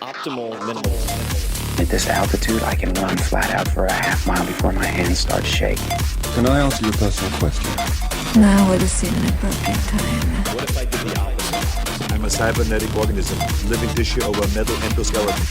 Optimal minimalism. At this altitude, I can run flat out for a half mile before my hands start shaking. Can I answer your personal question? Now would seem an appropriate time. What if I did the opposite? I'm a cybernetic organism, living tissue over a metal endoskeleton.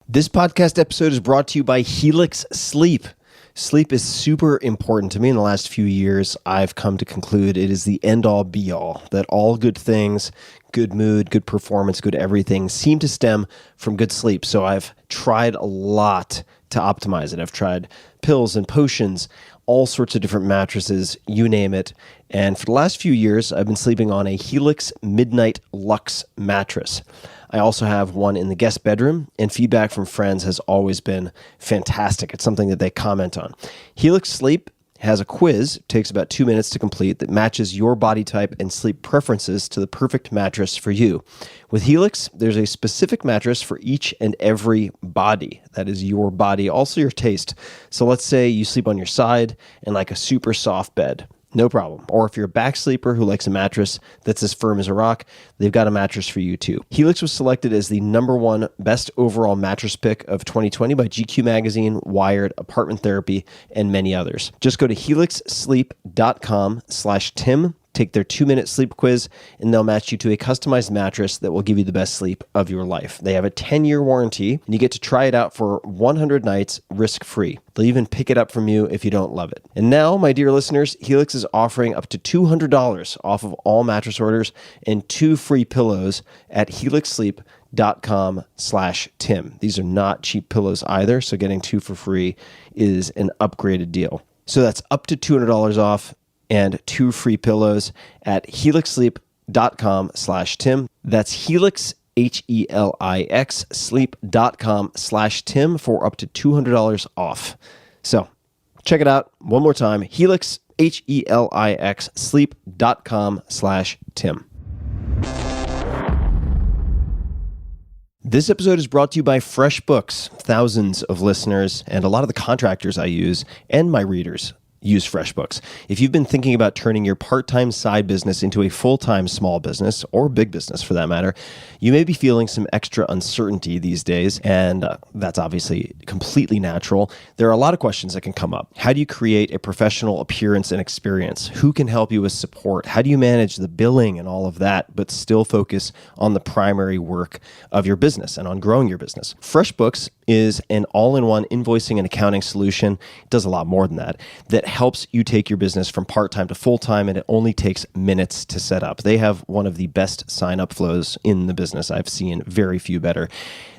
This podcast episode is brought to you by Helix Sleep. Sleep is super important to me. In the last few years, I've come to conclude it is the end-all, be-all, that all good things, good mood, good performance, good everything seem to stem from good sleep. So I've tried a lot to optimize it. I've tried pills and potions, all sorts of different mattresses, you name it. And for the last few years, I've been sleeping on a Helix Midnight Luxe mattress. I also have one in the guest bedroom, and feedback from friends has always been fantastic. It's something that they comment on. Helix Sleep has a quiz, it takes about 2 minutes to complete, that matches your body type and sleep preferences to the perfect mattress for you. With Helix, there's a specific mattress for each and every body. That is your body, also your taste. So let's say you sleep on your side and like a super soft bed. No problem. Or if you're a back sleeper who likes a mattress that's as firm as a rock, they've got a mattress for you too. Helix was selected as the #1 best overall mattress pick of 2020 by GQ Magazine, Wired, Apartment Therapy, and many others. Just go to helixsleep.com/Tim, take their 2-minute sleep quiz, and they'll match you to a customized mattress that will give you the best sleep of your life. They have a 10-year warranty, and you get to try it out for 100 nights risk-free. They'll even pick it up from you if you don't love it. And now, my dear listeners, Helix is offering up to $200 off of all mattress orders and 2 free pillows at helixsleep.com/Tim. These are not cheap pillows either, so getting 2 for free is an upgraded deal. So that's up to $200 off and 2 free pillows at helixsleep.com/Tim. That's Helix, Helix, sleep.com/Tim for up to $200 off. So check it out one more time. Helix, Helix, sleep.com/Tim. This episode is brought to you by FreshBooks. Thousands of listeners and a lot of the contractors I use and my readers use FreshBooks. If you've been thinking about turning your part-time side business into a full-time small business, or big business for that matter, you may be feeling some extra uncertainty these days, and that's obviously completely natural. There are a lot of questions that can come up. How do you create a professional appearance and experience? Who can help you with support? How do you manage the billing and all of that, but still focus on the primary work of your business and on growing your business? FreshBooks is an all-in-one invoicing and accounting solution. It does a lot more than that helps you take your business from part-time to full-time, and it only takes minutes to set up. They have one of the best sign-up flows in the business. I've seen very few better.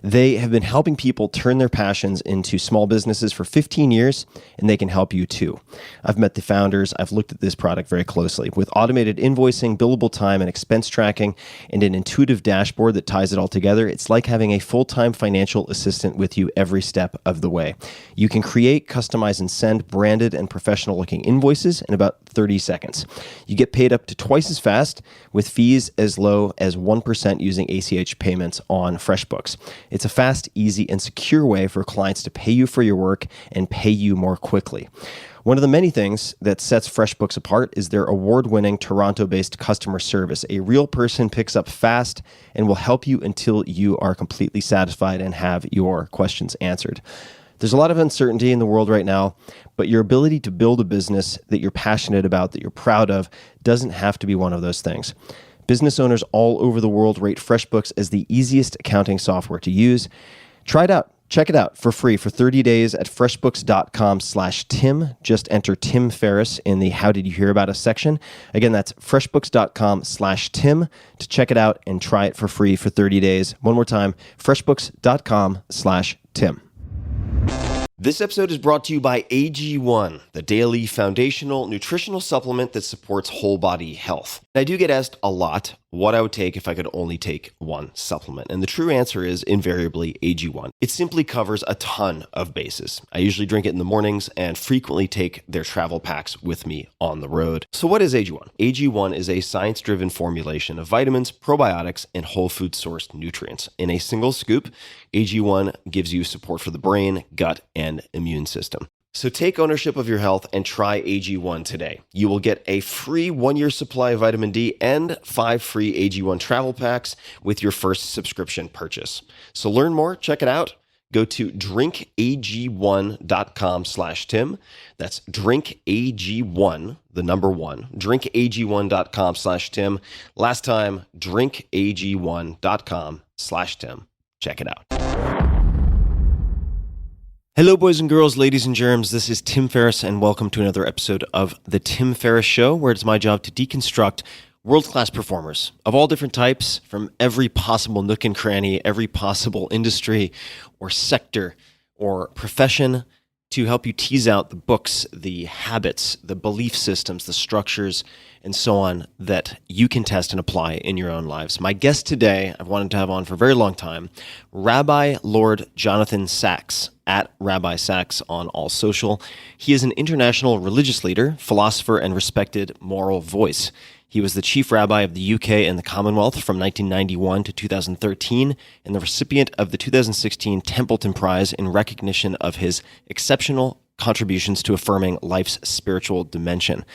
They have been helping people turn their passions into small businesses for 15 years, and they can help you too. I've met the founders. I've looked at this product very closely. With automated invoicing, billable time, and expense tracking, and an intuitive dashboard that ties it all together, it's like having a full-time financial assistant with you every step of the way. You can create, customize, and send branded and professional-looking invoices in about 30 seconds. You get paid up to twice as fast with fees as low as 1% using ACH payments on FreshBooks. It's a fast, easy, and secure way for clients to pay you for your work and pay you more quickly. One of the many things that sets FreshBooks apart is their award-winning Toronto-based customer service. A real person picks up fast and will help you until you are completely satisfied and have your questions answered. There's a lot of uncertainty in the world right now, but your ability to build a business that you're passionate about, that you're proud of, doesn't have to be one of those things. Business owners all over the world rate FreshBooks as the easiest accounting software to use. Try it out. Check it out for free for 30 days at freshbooks.com/Tim. Just enter Tim Ferriss in the How Did You Hear About Us section. Again, that's freshbooks.com/Tim to check it out and try it for free for 30 days. One more time, freshbooks.com/Tim. This episode is brought to you by AG1, the daily foundational nutritional supplement that supports whole body health. I do get asked a lot what I would take if I could only take one supplement. And the true answer is invariably AG1. It simply covers a ton of bases. I usually drink it in the mornings and frequently take their travel packs with me on the road. So what is AG1? AG1 is a science-driven formulation of vitamins, probiotics, and whole food sourced nutrients. In a single scoop, AG1 gives you support for the brain, gut, and immune system. So take ownership of your health and try AG1 today. You will get a free 1-year supply of vitamin D and 5 free AG1 travel packs with your first subscription purchase. So learn more, check it out. Go to drinkag1.com/Tim. That's drinkag1, the number 1, drinkag1.com/Tim. Last time, drinkag1.com/Tim. Check it out. Hello, boys and girls, ladies and germs. This is Tim Ferriss, and welcome to another episode of The Tim Ferriss Show, where it's my job to deconstruct world-class performers of all different types from every possible nook and cranny, every possible industry or sector or profession, to help you tease out the books, the habits, the belief systems, the structures, and so on that you can test and apply in your own lives. My guest today, I've wanted to have on for a very long time, Rabbi Lord Jonathan Sacks, at Rabbi Sacks on all social. He is an international religious leader, philosopher, and respected moral voice. He was the chief rabbi of the UK and the Commonwealth from 1991 to 2013, and the recipient of the 2016 Templeton Prize in recognition of his exceptional contributions to affirming life's spiritual dimension.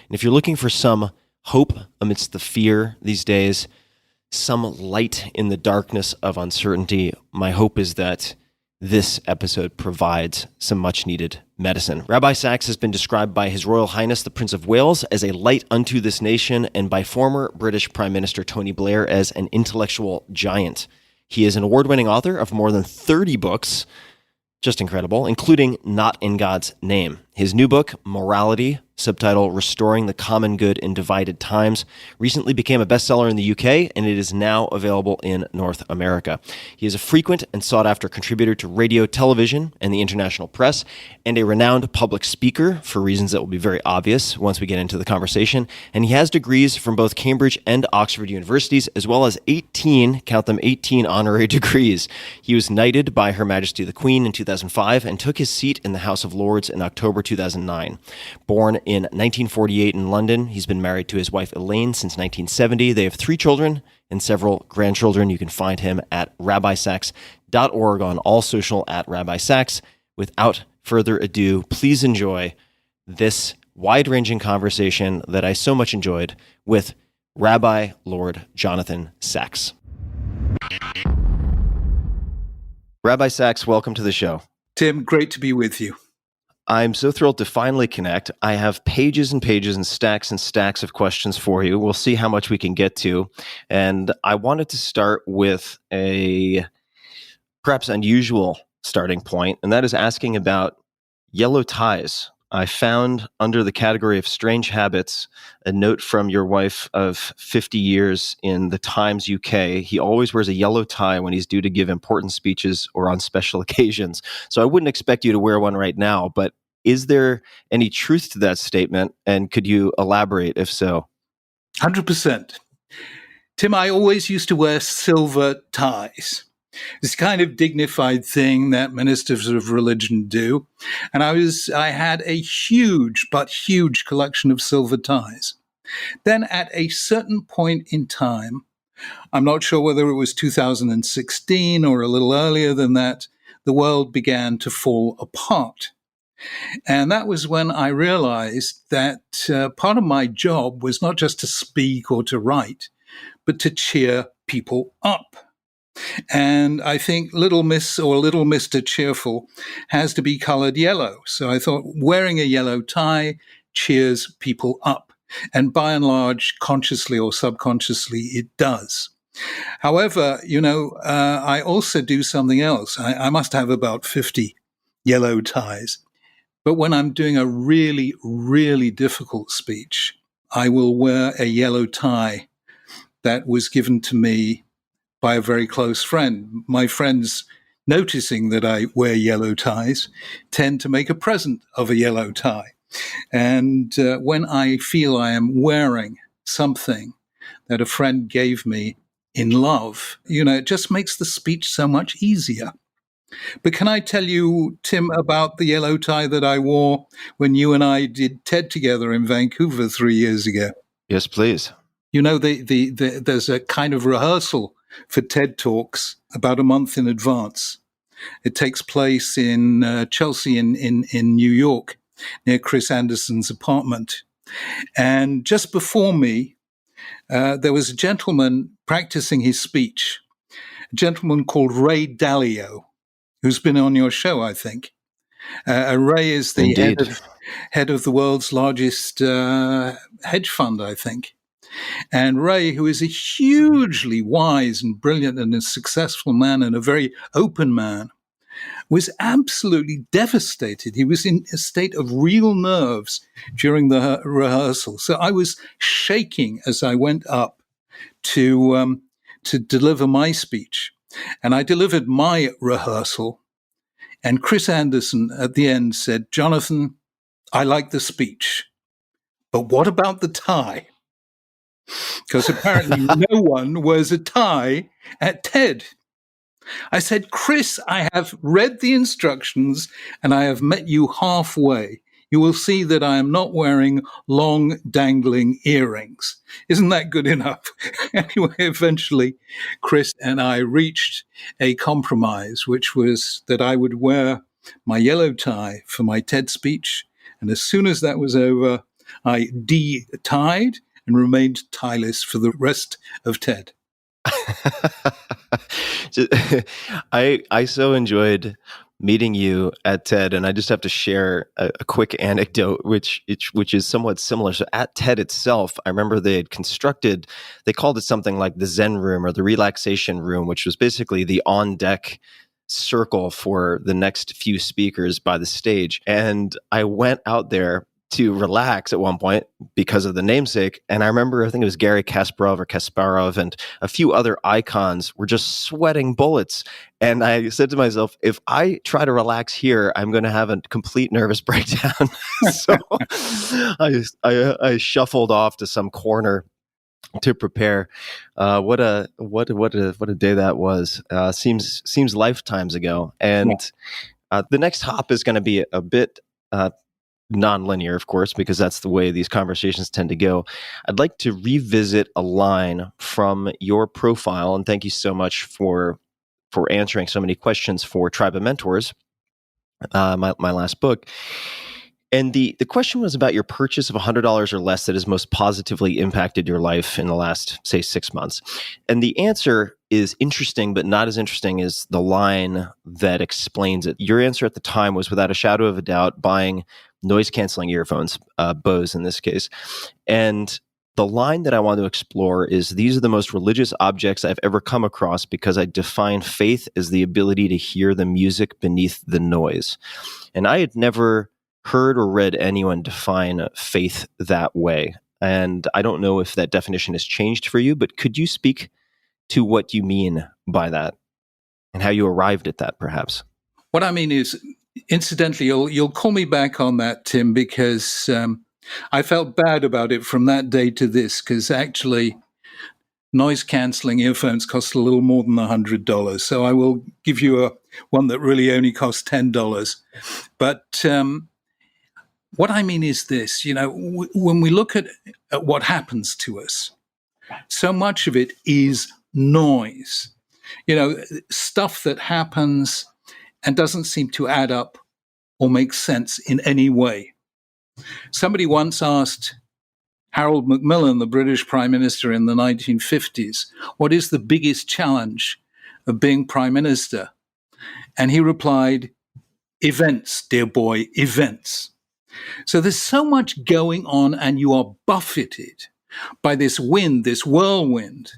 And if you're looking for some hope amidst the fear these days, some light in the darkness of uncertainty, my hope is that this episode provides some much-needed medicine. Rabbi Sacks has been described by His Royal Highness the Prince of Wales as a light unto this nation, and by former British Prime Minister Tony Blair as an intellectual giant. He is an award-winning author of more than 30 books, just incredible, including Not in God's Name. His new book, Morality, subtitle Restoring the Common Good in Divided Times, recently became a bestseller in the UK, and it is now available in North America. He is a frequent and sought-after contributor to radio, television, and the international press, and a renowned public speaker, for reasons that will be very obvious once we get into the conversation. And he has degrees from both Cambridge and Oxford universities, as well as 18, count them, 18 honorary degrees. He was knighted by Her Majesty the Queen in 2005 and took his seat in the House of Lords in October 2009. Born in 1948 in London, he's been married to his wife Elaine since 1970. They have 3 children and several grandchildren. You can find him at rabbisacks.org, on all social at Rabbi Sacks. Without further ado, please enjoy this wide-ranging conversation that I so much enjoyed with Rabbi Lord Jonathan Sacks. Rabbi Sacks, welcome to the show. Tim, great to be with you. I'm so thrilled to finally connect. I have pages and pages and stacks of questions for you. We'll see how much we can get to. And I wanted to start with a perhaps unusual starting point, and that is asking about yellow ties. I found under the category of strange habits a note from your wife of 50 years in the Times UK. He always wears a yellow tie when he's due to give important speeches or on special occasions. So I wouldn't expect you to wear one right now, but is there any truth to that statement? And could you elaborate if so? 100%. Tim, I always used to wear silver ties. This kind of dignified thing that ministers of religion do. And I had a huge collection of silver ties. Then at a certain point in time, I'm not sure whether it was 2016 or a little earlier than that, the world began to fall apart. And that was when I realized that part of my job was not just to speak or to write, but to cheer people up. And I think Little Miss or Little Mr. Cheerful has to be colored yellow. So I thought wearing a yellow tie cheers people up. And by and large, consciously or subconsciously, it does. However, I also do something else. I must have about 50 yellow ties. But when I'm doing a really, really difficult speech, I will wear a yellow tie that was given to me by a very close friend. My friends, noticing that I wear yellow ties, tend to make a present of a yellow tie. And when I feel I am wearing something that a friend gave me in love, it just makes the speech so much easier. But can I tell you, Tim, about the yellow tie that I wore when you and I did TED together in Vancouver 3 years ago? Yes, please. There's a kind of rehearsal for TED Talks about a month in advance. It takes place in Chelsea in New York, near Chris Anderson's apartment. And just before me, there was a gentleman practicing his speech, a gentleman called Ray Dalio, who's been on your show, I think. Ray is the head of the world's largest hedge fund, I think. And Ray, who is a hugely wise and brilliant and a successful man and a very open man, was absolutely devastated. He was in a state of real nerves during the rehearsal. So I was shaking as I went up to deliver my speech. And I delivered my rehearsal. And Chris Anderson at the end said, "Jonathan, I like the speech, but what about the tie?" Because apparently no one wears a tie at TED. I said, "Chris, I have read the instructions and I have met you halfway. You will see that I am not wearing long dangling earrings." Isn't that good enough? Anyway, eventually, Chris and I reached a compromise, which was that I would wear my yellow tie for my TED speech. And as soon as that was over, I de-tied and remained tieless for the rest of TED. I so enjoyed meeting you at TED, and I just have to share a quick anecdote, which is somewhat similar. So at TED itself, I remember they called it something like the Zen room or the relaxation room, which was basically the on deck circle for the next few speakers by the stage. And I went out there to relax at one point because of the namesake. And I remember, I think it was Gary Kasparov and a few other icons were just sweating bullets. And I said to myself, if I try to relax here, I'm going to have a complete nervous breakdown. So I shuffled off to some corner to prepare. What a day that was. Seems lifetimes ago. And the next hop is going to be a bit non-linear, of course, because that's the way these conversations tend to go. I'd like to revisit a line from your profile, and thank you so much for answering so many questions for Tribe of Mentors, my last book. And the question was about your purchase of $100 or less that has most positively impacted your life in the last, say, 6 months. And the answer is interesting, but not as interesting as the line that explains it. Your answer at the time was, without a shadow of a doubt, buying noise-canceling earphones, Bose in this case. And the line that I want to explore is, these are the most religious objects I've ever come across because I define faith as the ability to hear the music beneath the noise. And I had never heard or read anyone define faith that way. And I don't know if that definition has changed for you, but could you speak to what you mean by that and how you arrived at that, perhaps? What I mean is, incidentally, you'll call me back on that, Tim, because I felt bad about it from that day to this, because actually noise-canceling earphones cost a little more than $100. So I will give you one that really only costs $10. But what I mean is this, when we look at what happens to us, so much of it is noise, stuff that happens and doesn't seem to add up or make sense in any way. Somebody once asked Harold Macmillan, the British Prime Minister in the 1950s, what is the biggest challenge of being Prime Minister? And he replied, events, dear boy, events. So there's so much going on, and you are buffeted by this wind, this whirlwind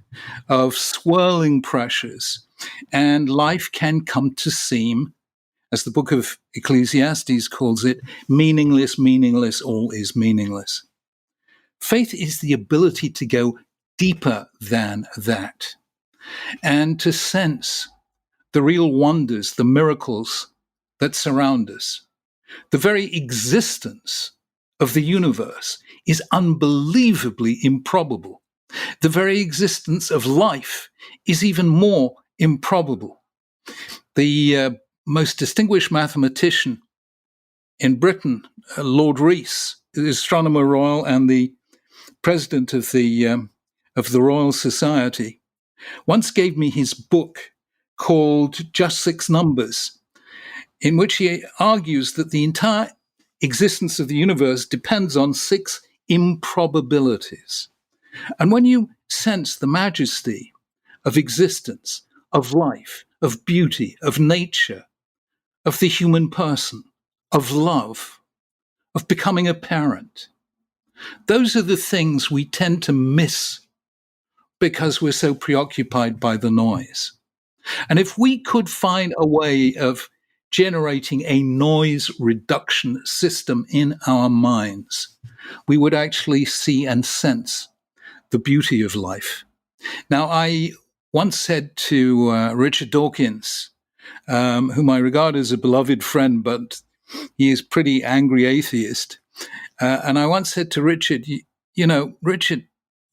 of swirling pressures, and life can come to seem, as the book of Ecclesiastes calls it, meaningless, all is meaningless. Faith is the ability to go deeper than that and to sense the real wonders, the miracles that surround us. The very existence of the universe is unbelievably improbable. The very existence of life is even more improbable. The most distinguished mathematician in Britain, Lord Rees, the Astronomer Royal and the president of the Royal Society, once gave me his book called Just Six Numbers, in which he argues that the entire existence of the universe depends on six improbabilities. And when you sense the majesty of existence, of life, of beauty, of nature, of the human person, of love, of becoming a parent, those are the things we tend to miss because we're so preoccupied by the noise. And if we could find a way of generating a noise reduction system in our minds, we would actually see and sense the beauty of life. Now, I once said to Richard Dawkins, whom I regard as a beloved friend, but he is pretty angry atheist. And I once said to Richard, you know, Richard,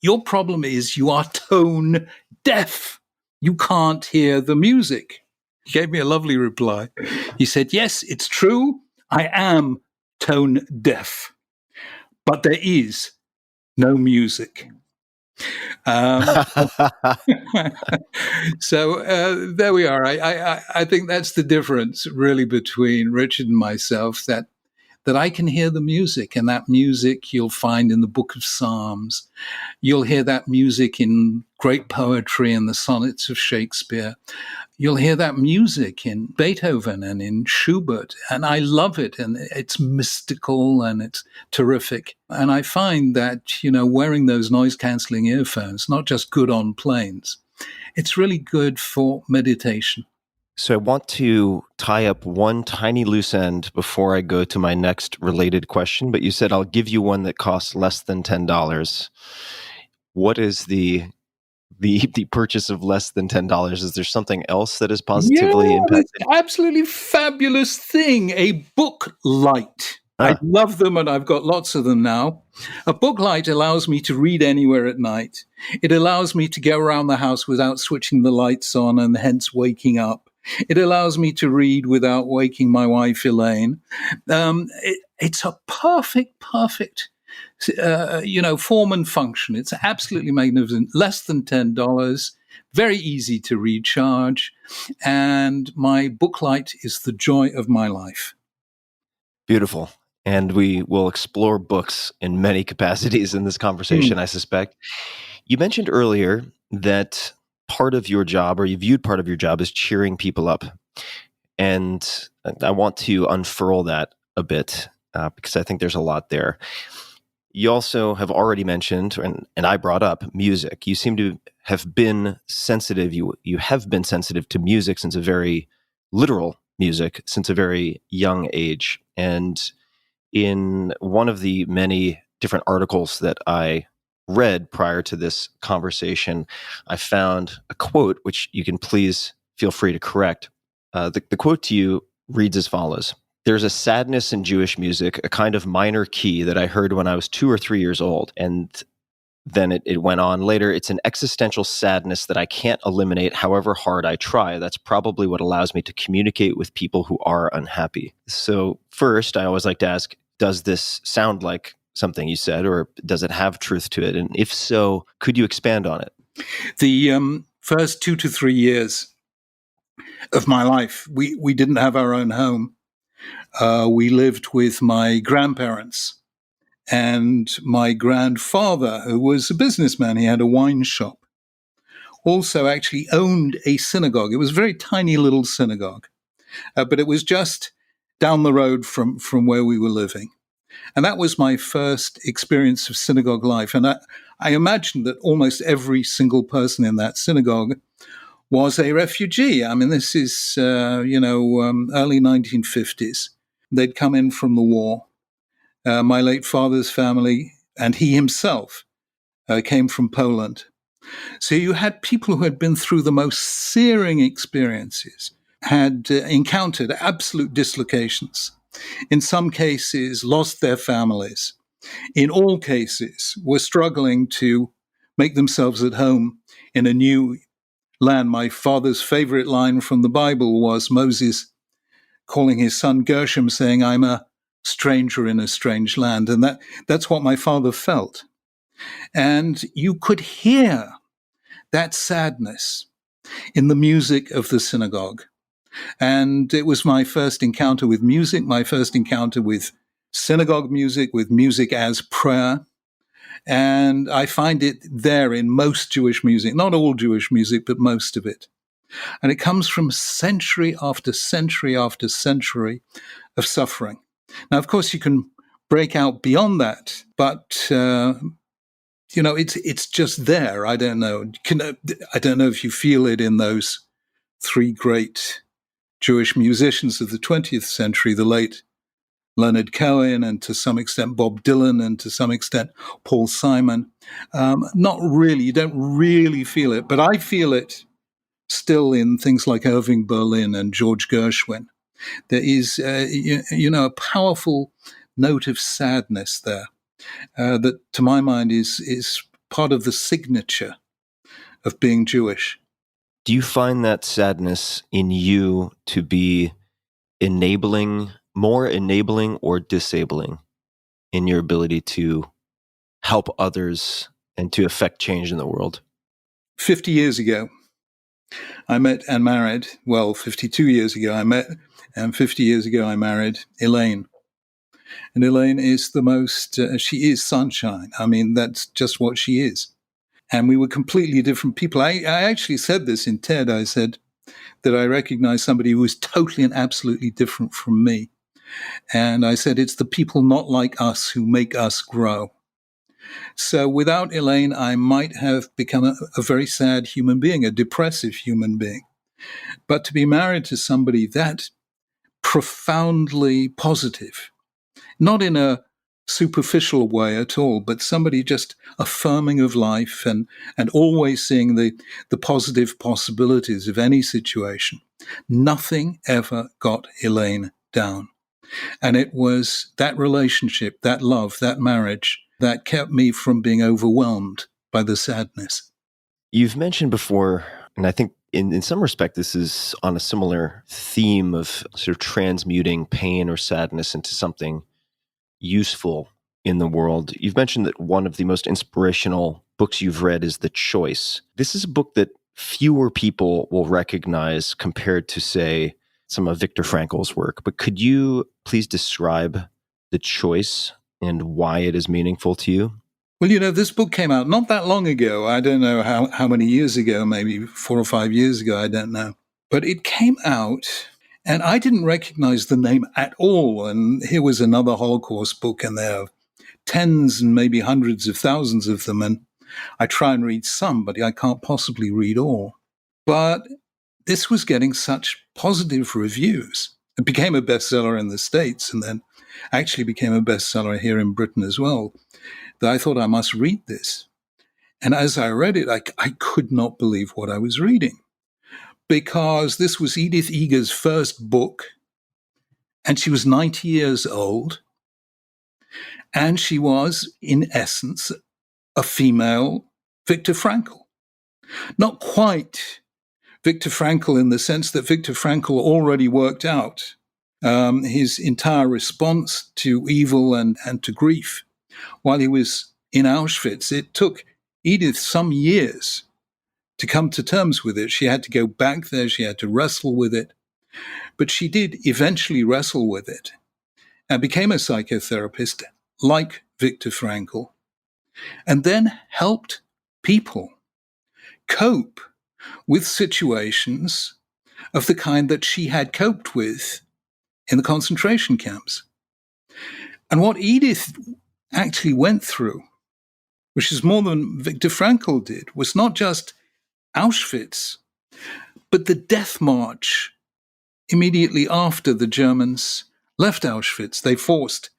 your problem is you are tone deaf. You can't hear the music. He gave me a lovely reply. He said, yes, it's true. I am tone deaf, but there is no music. So there we are. I think that's the difference really between Richard and myself, that I can hear the music, and that music you'll find in the Book of Psalms. You'll hear that music in great poetry and the sonnets of Shakespeare. You'll hear that music in Beethoven and in Schubert, and I love it, and it's mystical and it's terrific. And I find that, you know, wearing those noise-canceling earphones, not just good on planes, it's really good for meditation. So I want to tie up one tiny loose end before I go to my next related question, but you said I'll give you one that costs less than $10. What is the purchase of less than $10? Is there something else that is positively impacted? It's absolutely fabulous thing, a book light. I love them, and I've got lots of them now. A book light allows me to read anywhere at night. It allows me to go around the house without switching the lights on and hence waking up. It allows me to read without waking my wife, Elaine. It's a perfect, form and function. It's absolutely magnificent. Less than $10, very easy to recharge. And my book light is the joy of my life. Beautiful. And we will explore books in many capacities in this conversation, I suspect. You mentioned earlier that part of your job, or you viewed part of your job, as cheering people up. And I want to unfurl that a bit because I think there's a lot there. You also have already mentioned, and I brought up, music. You seem to have been sensitive. You have been sensitive to music since a very literal music, since a very young age. And in one of the many different articles that I read prior to this conversation, I found a quote, which you can please feel free to correct. The quote to you reads as follows: "There's a sadness in Jewish music, a kind of minor key that I heard when I was 2 or 3 years old." And then it went on later. "It's an existential sadness that I can't eliminate however hard I try. That's probably what allows me to communicate with people who are unhappy." So first, I always like to ask, does this sound like something you said, or does it have truth to it? And if so, could you expand on it? The first 2 to 3 years of my life, we didn't have our own home. We lived with my grandparents and my grandfather, who was a businessman. He had a wine shop. Also actually owned a synagogue. It was a very tiny little synagogue, but it was just down the road from where we were living. And that was my first experience of synagogue life. And I imagine that almost every single person in that synagogue was a refugee. I mean, this is, early 1950s. They'd come in from the war. My late father's family, and he himself, came from Poland. So you had people who had been through the most searing experiences, had encountered absolute dislocations. In some cases, lost their families. In all cases, were struggling to make themselves at home in a new land. My father's favorite line from the Bible was Moses calling his son Gershom, saying, "I'm a stranger in a strange land." And that's what my father felt. And you could hear that sadness. in the music of the synagogue. And it was my first encounter with music, my first encounter with synagogue music, with music as prayer. And I find it there in most Jewish music, not all Jewish music, but most of it. And it comes from century after century after century of suffering. Now, of course, you can break out beyond that, but it's just there. I don't know. I don't know if you feel it in those three great Jewish musicians of the 20th century, the late Leonard Cohen, and to some extent Bob Dylan, and to some extent Paul Simon. Not really. You don't really feel it, but I feel it still in things like Irving Berlin and George Gershwin. There is, a powerful note of sadness there that, to my mind, is part of the signature of being Jewish. Do you find that sadness in you to be more enabling or disabling in your ability to help others and to affect change in the world? 50 years ago, I met and married, 52 years ago I met, and 50 years ago I married Elaine. And Elaine is she is sunshine. I mean, that's just what she is. And we were completely different people. I actually said this in TED. I said that I recognized somebody who was totally and absolutely different from me. And I said, it's the people not like us who make us grow. So without Elaine, I might have become a very sad human being, a depressive human being. But to be married to somebody that profoundly positive, not in a superficial way at all, but somebody just affirming of life and always seeing the positive possibilities of any situation. Nothing ever got Elaine down. And it was that relationship, that love, that marriage that kept me from being overwhelmed by the sadness. You've mentioned before, and I think in some respect this is on a similar theme of sort of transmuting pain or sadness into something useful in the world. You've mentioned that one of the most inspirational books you've read is The Choice. This is a book that fewer people will recognize compared to, say, some of Viktor Frankl's work. But could you please describe The Choice and why it is meaningful to you? Well, this book came out not that long ago. I don't know how many years ago, maybe 4 or 5 years ago, I don't know. But it came out, and I didn't recognize the name at all. And here was another Holocaust book, and there are tens and maybe hundreds of thousands of them. And I try and read some, but I can't possibly read all. But this was getting such positive reviews. It became a bestseller in the States, and then actually became a bestseller here in Britain as well, that I thought I must read this. And as I read it, I could not believe what I was reading, because this was Edith Eger's first book, and she was 90 years old, and she was, in essence, a female Viktor Frankl. Not quite Viktor Frankl in the sense that Viktor Frankl already worked out his entire response to evil and to grief while he was in Auschwitz. It took Edith some years to come to terms with it. She had to go back there. She had to wrestle with it. But she did eventually wrestle with it and became a psychotherapist like Viktor Frankl, and then helped people cope with situations of the kind that she had coped with in the concentration camps. And what Edith actually went through, which is more than Viktor Frankl did, was not just Auschwitz, but the death march immediately after the Germans left Auschwitz. They forced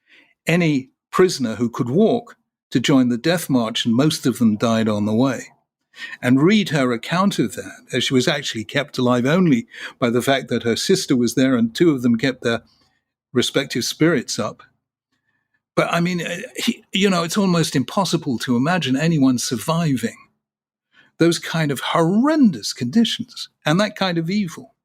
any prisoner who could walk to join the death march, and most of them died on the way. And read her account of that, as she was actually kept alive only by the fact that her sister was there and two of them kept their respective spirits up. But I mean, it's almost impossible to imagine anyone surviving those kind of horrendous conditions and that kind of evil.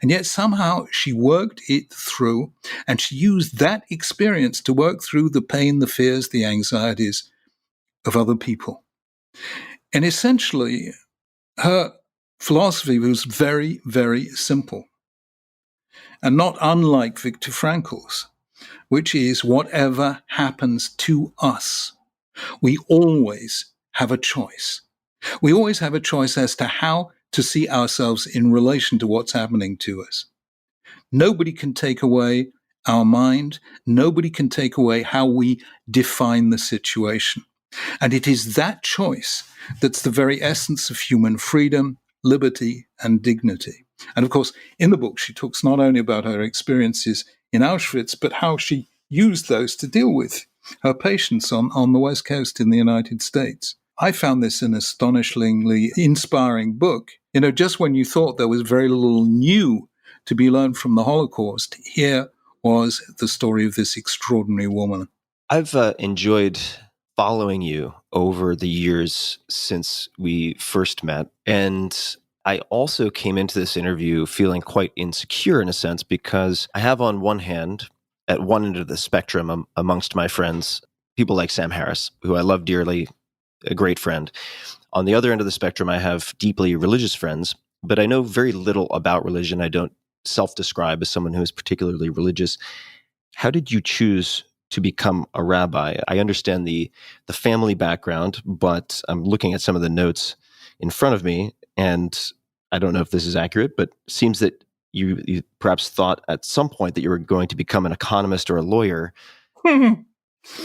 And yet somehow she worked it through, and she used that experience to work through the pain, the fears, the anxieties of other people. And essentially, her philosophy was very, very simple, and not unlike Viktor Frankl's, which is whatever happens to us, we always have a choice. We always have a choice as to how to see ourselves in relation to what's happening to us. Nobody can take away our mind. Nobody can take away how we define the situation. And it is that choice that's the very essence of human freedom, liberty, and dignity. And of course, in the book, she talks not only about her experiences in Auschwitz, but how she used those to deal with her patients on the West Coast in the United States. I found this an astonishingly inspiring book. You know, just when you thought there was very little new to be learned from the Holocaust, here was the story of this extraordinary woman. I've enjoyed following you over the years since we first met. And I also came into this interview feeling quite insecure in a sense, because I have on one hand, at one end of the spectrum amongst my friends, people like Sam Harris, who I love dearly, a great friend. On the other end of the spectrum, I have deeply religious friends, but I know very little about religion. I don't self-describe as someone who is particularly religious. How did you choose to become a rabbi? I understand the family background, but I'm looking at some of the notes in front of me, and I don't know if this is accurate, but it seems that you perhaps thought at some point that you were going to become an economist or a lawyer.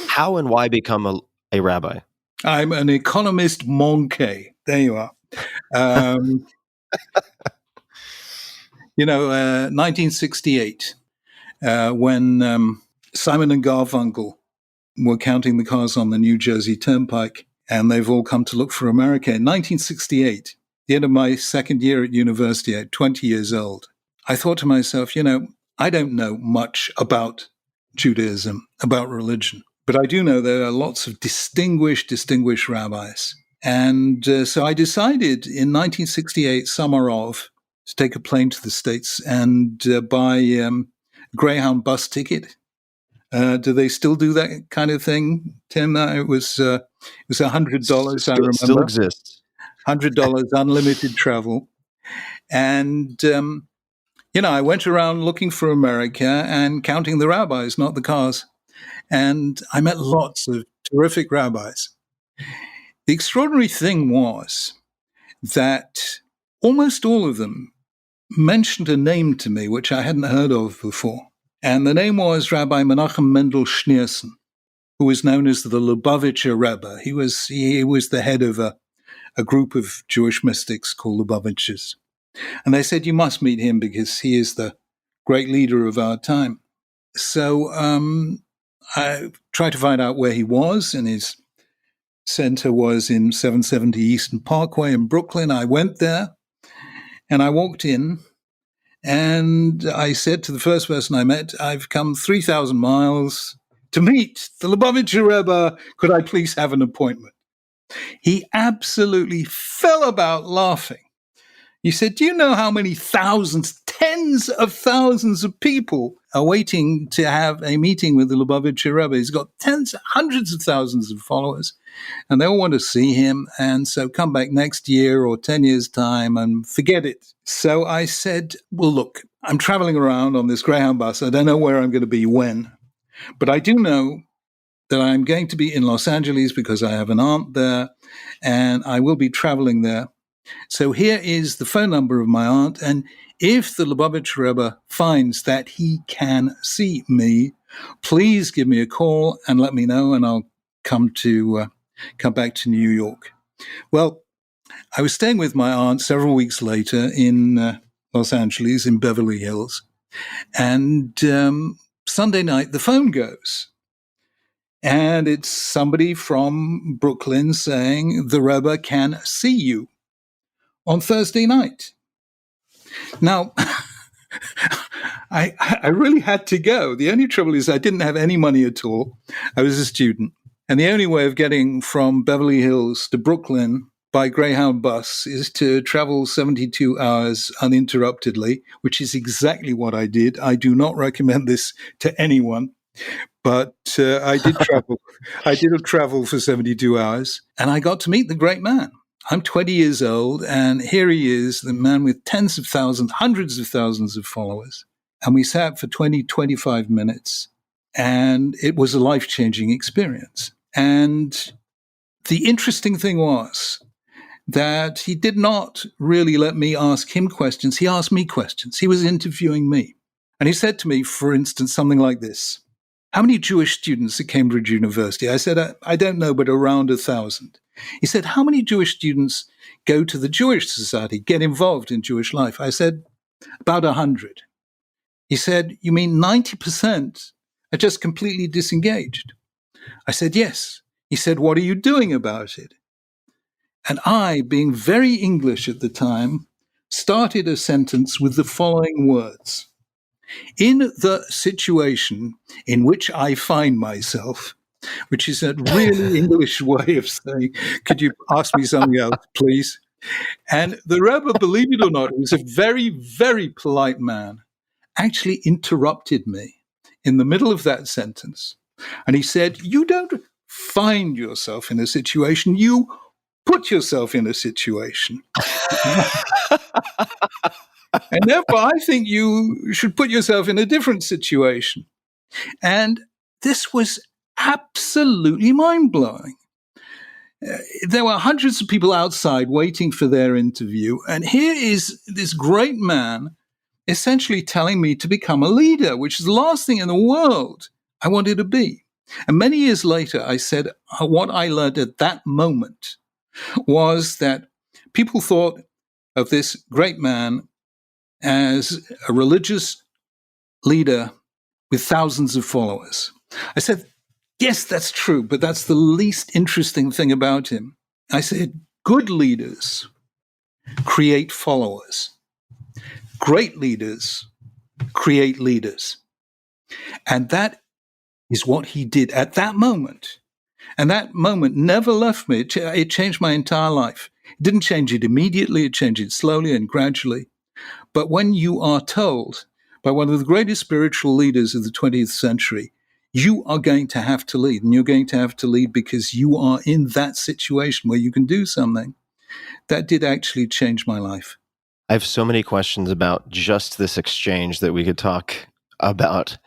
How and why become a rabbi? I'm an economist monkey. There you are. 1968, when Simon and Garfunkel were counting the cars on the New Jersey Turnpike, and they've all come to look for America. In 1968, the end of my second year at university, at 20 years old, I thought to myself, I don't know much about Judaism, about religion, but I do know there are lots of distinguished rabbis. And so I decided in 1968, summer of, to take a plane to the States and buy a Greyhound bus ticket. Do they still do that kind of thing, Tim? It was $100, I remember. Still exists. $100, unlimited travel. And, I went around looking for America and counting the rabbis, not the cars. And I met lots of terrific rabbis. The extraordinary thing was that almost all of them mentioned a name to me, which I hadn't heard of before. And the name was Rabbi Menachem Mendel Schneerson, who was known as the Lubavitcher Rebbe. He was the head of a group of Jewish mystics called Lubavitchers. And they said, you must meet him because he is the great leader of our time. So I tried to find out where he was, and his center was in 770 Eastern Parkway in Brooklyn. I went there, and I walked in, and I said to the first person I met, I've come 3,000 miles to meet the Lubavitcher Rebbe. Could I please have an appointment? He absolutely fell about laughing. He said, do you know how many thousands, tens of thousands of people are waiting to have a meeting with the Lubavitcher Rebbe? He's got hundreds of thousands of followers, and they all want to see him. And so come back next year or 10 years' time and forget it. So I said, well, look, I'm traveling around on this Greyhound bus. I don't know where I'm going to be when, but I do know that I'm going to be in Los Angeles because I have an aunt there, and I will be traveling there. So here is the phone number of my aunt, and if the Lubavitcher Rebbe finds that he can see me, please give me a call and let me know, and I'll come back to New York. Well, I was staying with my aunt several weeks later in Los Angeles, in Beverly Hills, and Sunday night the phone goes. And it's somebody from Brooklyn saying, the Rebbe can see you on Thursday night. Now, I really had to go. The only trouble is I didn't have any money at all. I was a student. And the only way of getting from Beverly Hills to Brooklyn by Greyhound bus is to travel 72 hours uninterruptedly, which is exactly what I did. I do not recommend this to anyone. But I did travel. I did travel for 72 hours, and I got to meet the great man. I'm 20 years old, and here he is, the man with tens of thousands, hundreds of thousands of followers. And we sat for 20, 25 minutes, and it was a life-changing experience. And the interesting thing was that he did not really let me ask him questions. He asked me questions. He was interviewing me. And he said to me, for instance, something like this: how many Jewish students at Cambridge University? I said, I don't know, but around 1,000. He said, how many Jewish students go to the Jewish Society, get involved in Jewish life? I said, about 100. He said, you mean 90% are just completely disengaged? I said, yes. He said, what are you doing about it? And I, being very English at the time, started a sentence with the following words: in the situation in which I find myself, which is a really English way of saying, could you ask me something else, please? And the Rebbe, believe it or not, who was a very, very polite man, actually interrupted me in the middle of that sentence. And he said, you don't find yourself in a situation, you put yourself in a situation. And therefore, I think you should put yourself in a different situation. And this was absolutely mind-blowing. There were hundreds of people outside waiting for their interview. And here is this great man essentially telling me to become a leader, which is the last thing in the world I wanted to be. And many years later, I said what I learned at that moment was that people thought of this great man as a religious leader with thousands of followers. I said, yes, that's true, but that's the least interesting thing about him. I said, good leaders create followers. Great leaders create leaders. And that is what he did at that moment. And that moment never left me. It changed my entire life. It didn't change it immediately. It changed it slowly and gradually. But when you are told by one of the greatest spiritual leaders of the 20th century, you are going to have to lead, and you're going to have to lead because you are in that situation where you can do something, that did actually change my life. I have so many questions about just this exchange that we could talk about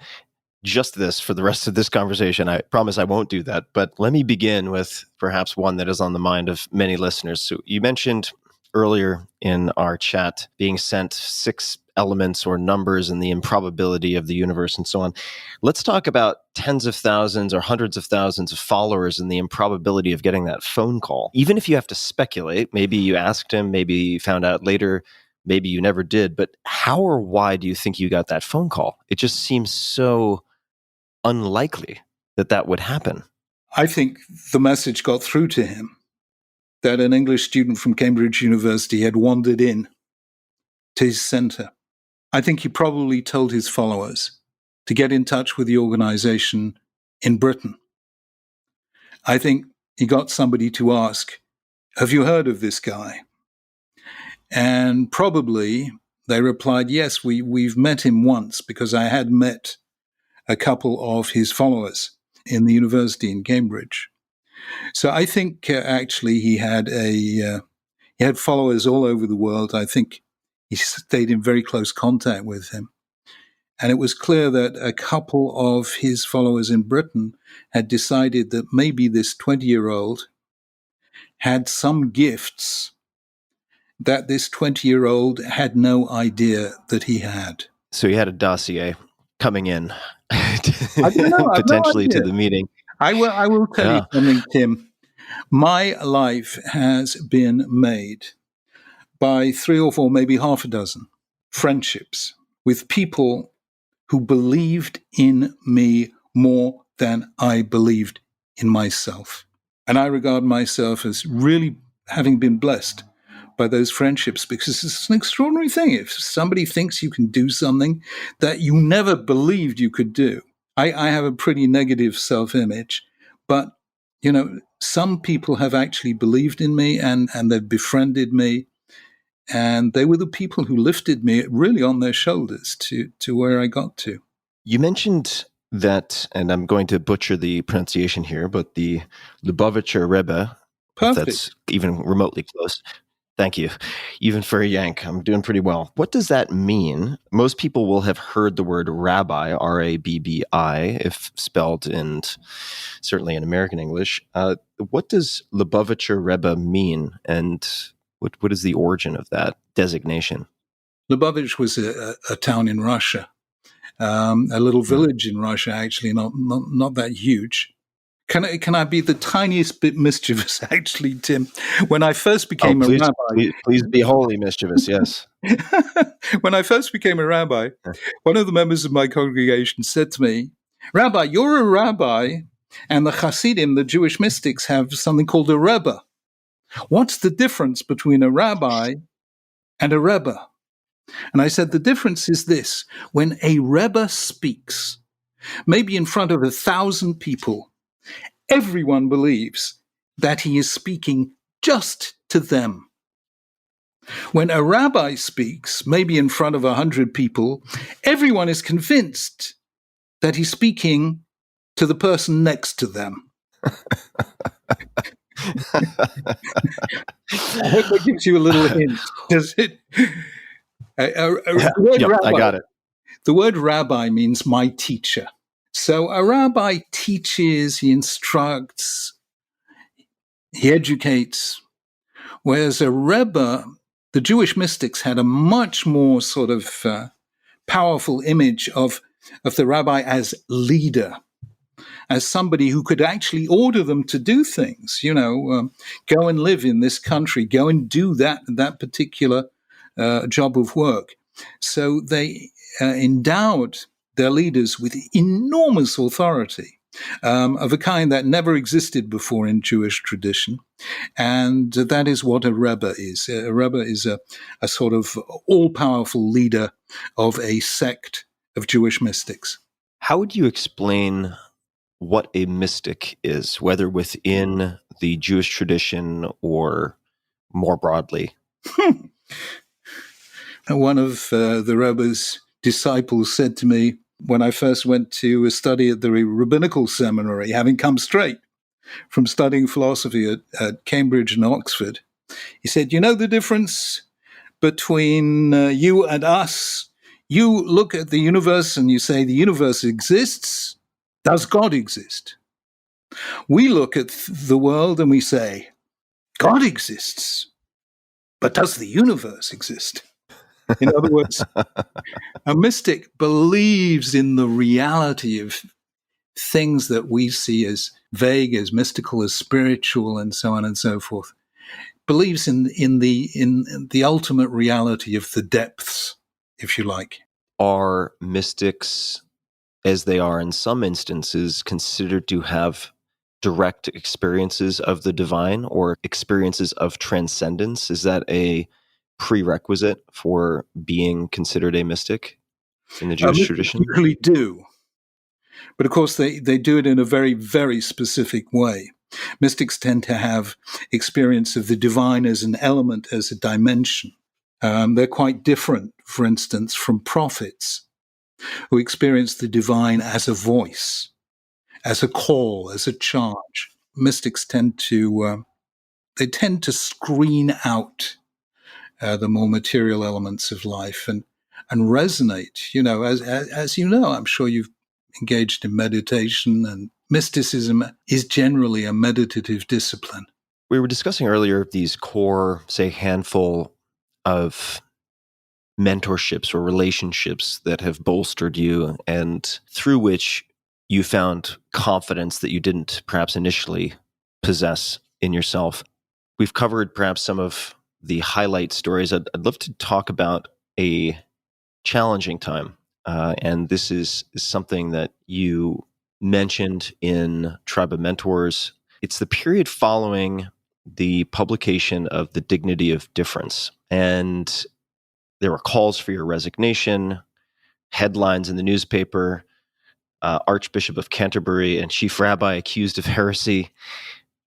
just this for the rest of this conversation. I promise I won't do that. But let me begin with perhaps one that is on the mind of many listeners. So you mentioned earlier in our chat being sent 6 elements or numbers and the improbability of the universe and so on. Let's talk about tens of thousands or hundreds of thousands of followers and the improbability of getting that phone call. Even if you have to speculate, maybe you asked him, maybe you found out later, maybe you never did, but how or why do you think you got that phone call? It just seems so unlikely that that would happen. I think the message got through to him that an English student from Cambridge University had wandered in to his center. I think he probably told his followers to get in touch with the organization in Britain. I think he got somebody to ask, have you heard of this guy? And probably they replied, yes, we've met him once, because I had met a couple of his followers in the university in Cambridge. So I think actually he had followers all over the world. I think he stayed in very close contact with him. And it was clear that a couple of his followers in Britain had decided that maybe this 20-year-old had some gifts that this 20-year-old had no idea that he had. So he had a dossier coming in potentially to the meeting. I will tell you something, Tim. My life has been made by 3 or 4, maybe half a dozen friendships with people who believed in me more than I believed in myself. And I regard myself as really having been blessed by those friendships, because it's an extraordinary thing. If somebody thinks you can do something that you never believed you could do. I have a pretty negative self-image, but, some people have actually believed in me and they've befriended me. And they were the people who lifted me really on their shoulders to where I got to. You mentioned that, and I'm going to butcher the pronunciation here, but the Lubavitcher Rebbe if Perfect. that's even remotely close. Thank you. Even for a Yank, I'm doing pretty well. What does that mean? Most people will have heard the word rabbi, R-A-B-B-I, if spelled in, certainly in American English. What does Lubavitcher Rebbe mean, and what is the origin of that designation? Lubavitch was a town in Russia, a little village in Russia, actually, not that huge. Can I be the tiniest bit mischievous, actually, Tim? When I first became a rabbi, please be wholly mischievous. Yes. when I first became a rabbi, one of the members of my congregation said to me, "Rabbi, you're a rabbi, and the Hasidim, the Jewish mystics, have something called a Rebbe. What's the difference between a rabbi and a Rebbe?" And I said, the difference is this: when a Rebbe speaks, maybe in front of 1,000 people, everyone believes that he is speaking just to them. When a rabbi speaks, maybe in front of 100 people, everyone is convinced that he's speaking to the person next to them. I hope that gives you a little hint. Does it? I got it. The word rabbi means my teacher. So a rabbi teaches, he instructs, he educates, whereas a Rebbe, the Jewish mystics had a much more sort of powerful image of the rabbi as leader, as somebody who could actually order them to do things, go and live in this country, go and do that particular job of work. So they endowed their leaders with enormous authority of a kind that never existed before in Jewish tradition. And that is what a Rebbe is. A Rebbe is a sort of all-powerful leader of a sect of Jewish mystics. How would you explain what a mystic is, whether within the Jewish tradition or more broadly? One of the Rebbe's disciples said to me when I first went to study at the rabbinical seminary, having come straight from studying philosophy at Cambridge and Oxford, he said, "You know the difference between you and us? You look at the universe and you say the universe exists. Does God exist? We look at the world and we say, God exists, but does the universe exist?" In other words, a mystic believes in the reality of things that we see as vague, as mystical, as spiritual, and so on and so forth. Believes in the ultimate reality of the depths, if you like. Are mystics, as they are in some instances, considered to have direct experiences of the divine or experiences of transcendence? Is that a prerequisite for being considered a mystic in the Jewish tradition? They really do. But of course, they do it in a very, very specific way. Mystics tend to have experience of the divine as an element, as a dimension. They're quite different, for instance, from prophets who experience the divine as a voice, as a call, as a charge. Mystics tend to screen out the more material elements of life and resonate. As you know, I'm sure you've engaged in meditation, and mysticism is generally a meditative discipline. We were discussing earlier these core, say, handful of mentorships or relationships that have bolstered you and through which you found confidence that you didn't perhaps initially possess in yourself. We've covered perhaps some of the highlight stories. I'd love to talk about a challenging time. And this is something that you mentioned in Tribe of Mentors. It's the period following the publication of The Dignity of Difference. And there were calls for your resignation, headlines in the newspaper, Archbishop of Canterbury and Chief Rabbi accused of heresy.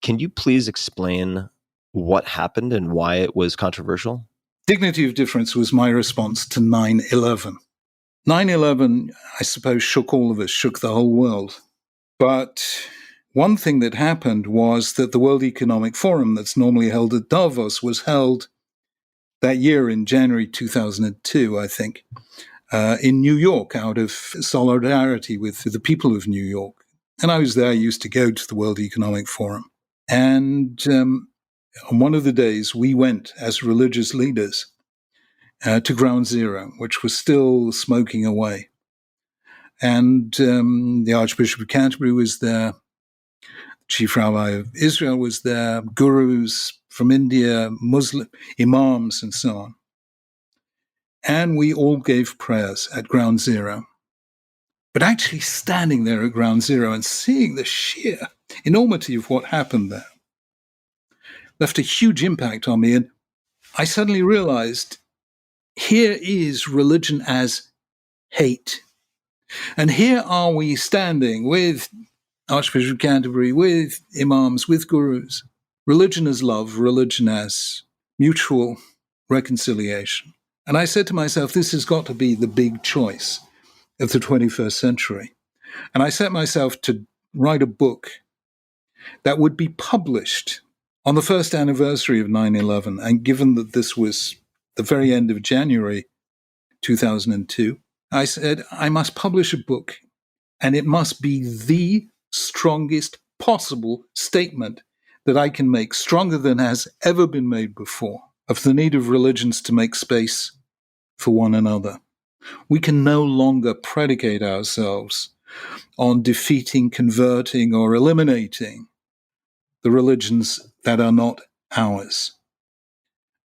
Can you please explain what happened and why it was controversial? Dignity of Difference was my response to 9/11. 9/11, I suppose, shook all of us, shook the whole world. But one thing that happened was that the World Economic Forum that's normally held at Davos was held that year in January 2002, I think, in New York, out of solidarity with the people of New York. And I was there. I used to go to the World Economic Forum. And on one of the days, we went as religious leaders to Ground Zero, which was still smoking away. And the Archbishop of Canterbury was there. Chief Rabbi of Israel was there, gurus from India, Muslim imams, and so on. And we all gave prayers at Ground Zero. But actually standing there at Ground Zero and seeing the sheer enormity of what happened there left a huge impact on me. And I suddenly realized here is religion as hate. And here are we standing with Archbishop of Canterbury, with imams, with gurus. Religion as love, religion as mutual reconciliation. And I said to myself, this has got to be the big choice of the 21st century. And I set myself to write a book that would be published on the first anniversary of 9/11. And given that this was the very end of January 2002, I said, I must publish a book, and it must be the strongest possible statement that I can make, stronger than has ever been made before, of the need of religions to make space for one another. We can no longer predicate ourselves on defeating, converting, or eliminating the religions that are not ours.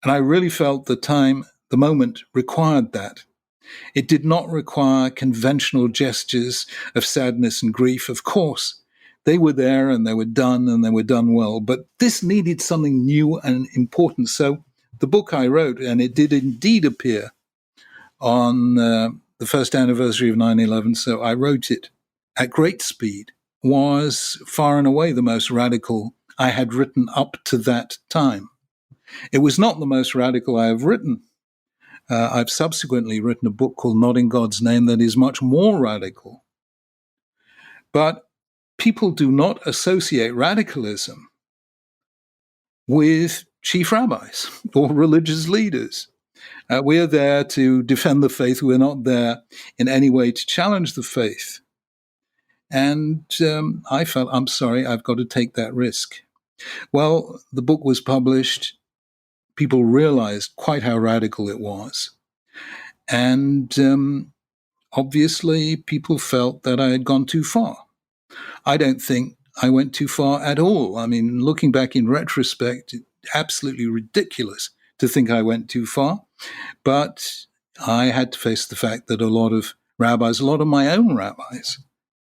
And I really felt the moment required that. It did not require conventional gestures of sadness and grief. Of course, they were there and they were done well, but this needed something new and important. So the book I wrote, and it did indeed appear on the first anniversary of 9/11, so I wrote it at great speed, was far and away the most radical I had written up to that time. It was not the most radical I have written. I've subsequently written a book called Not in God's Name that is much more radical. But people do not associate radicalism with chief rabbis or religious leaders. We are there to defend the faith. We're not there in any way to challenge the faith. And I felt, I'm sorry, I've got to take that risk. Well, the book was published. People realized quite how radical it was. And obviously, people felt that I had gone too far. I don't think I went too far at all. I mean, looking back in retrospect, absolutely ridiculous to think I went too far. But I had to face the fact that a lot of rabbis, a lot of my own rabbis,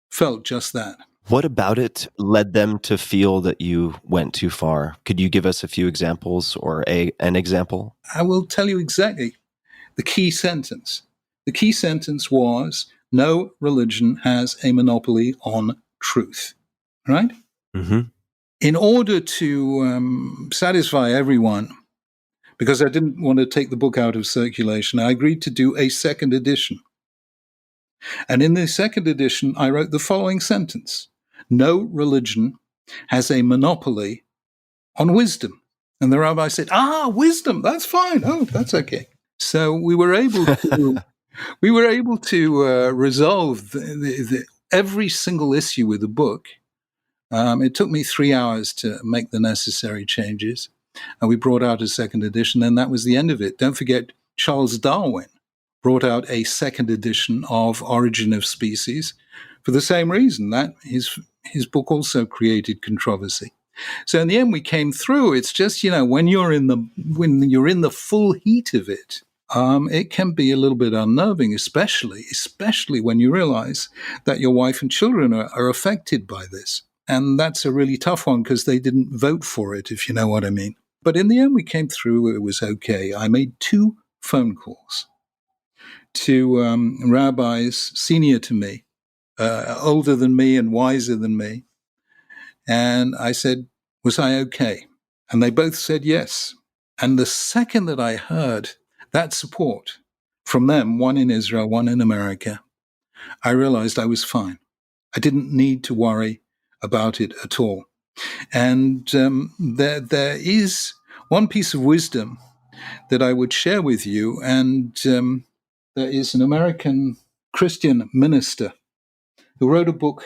felt just that. What about it led them to feel that you went too far? Could you give us a few examples or an example? I will tell you exactly the key sentence. The key sentence was, no religion has a monopoly on truth, right? Mm-hmm. In order to satisfy everyone, because I didn't want to take the book out of circulation, I agreed to do a second edition. And in the second edition, I wrote the following sentence. No religion has a monopoly on wisdom. And the rabbi said, wisdom, that's fine. Oh, that's okay. So we were able to resolve every single issue with the book. It took me 3 hours to make the necessary changes. And we brought out a second edition, and that was the end of it. Don't forget, Charles Darwin brought out a second edition of Origin of Species for the same reason, that his book also created controversy. So in the end, we came through. It's just, when you're in the full heat of it, it can be a little bit unnerving, especially when you realize that your wife and children are affected by this. And that's a really tough one because they didn't vote for it, if you know what I mean. But in the end, we came through. It was okay. I made 2 phone calls to rabbis senior to me, older than me and wiser than me. And I said, was I okay? And they both said yes. And the second that I heard that support from them, one in Israel, one in America, I realized I was fine. I didn't need to worry about it at all. And there is one piece of wisdom that I would share with you. And there is an American Christian minister who wrote a book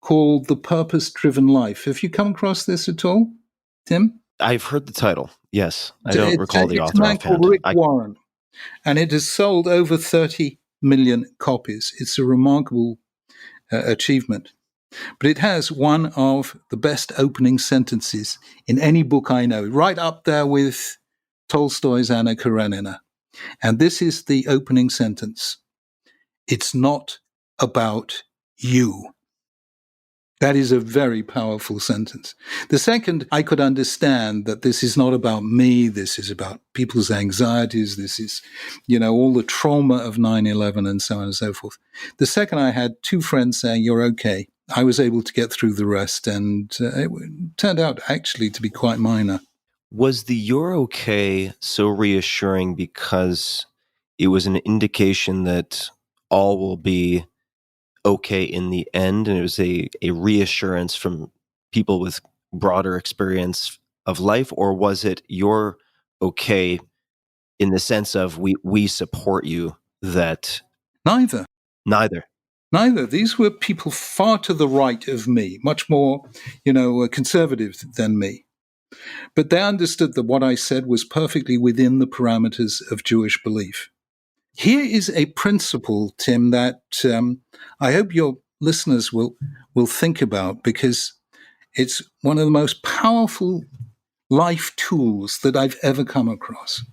called The Purpose-Driven Life. Have you come across this at all, Tim? I've heard the title. Yes. I don't recall the author It's a man offhand. called Rick Warren, and it has sold over 30 million copies. It's a remarkable achievement. But it has one of the best opening sentences in any book I know, right up there with Tolstoy's Anna Karenina. And this is the opening sentence. It's not about you. That is a very powerful sentence. The second, I could understand that this is not about me. This is about people's anxieties. This is, all the trauma of 9/11 and so on and so forth. The second, I had two friends saying, you're okay. I was able to get through the rest, and it turned out actually to be quite minor. Was the "you're okay" so reassuring because it was an indication that all will be okay in the end, and it was a reassurance from people with broader experience of life? Or was it "you're okay" in the sense of we support you? That Neither. These were people far to the right of me, much more, conservative than me. But they understood that what I said was perfectly within the parameters of Jewish belief. Here is a principle, Tim, that I hope your listeners will think about, because it's one of the most powerful life tools that I've ever come across.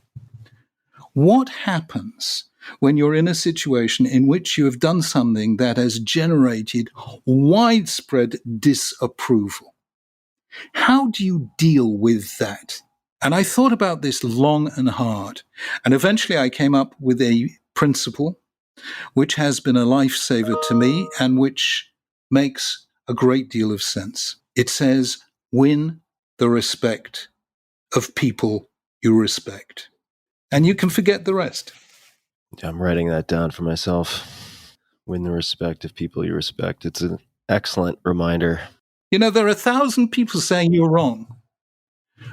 What happens when you're in a situation in which you have done something that has generated widespread disapproval? How do you deal with that? And I thought about this long and hard. And eventually I came up with a principle which has been a lifesaver to me and which makes a great deal of sense. It says, win the respect of people you respect. And you can forget the rest. I'm writing that down for myself. Win the respect of people you respect. It's an excellent reminder. There are 1,000 people saying you're wrong.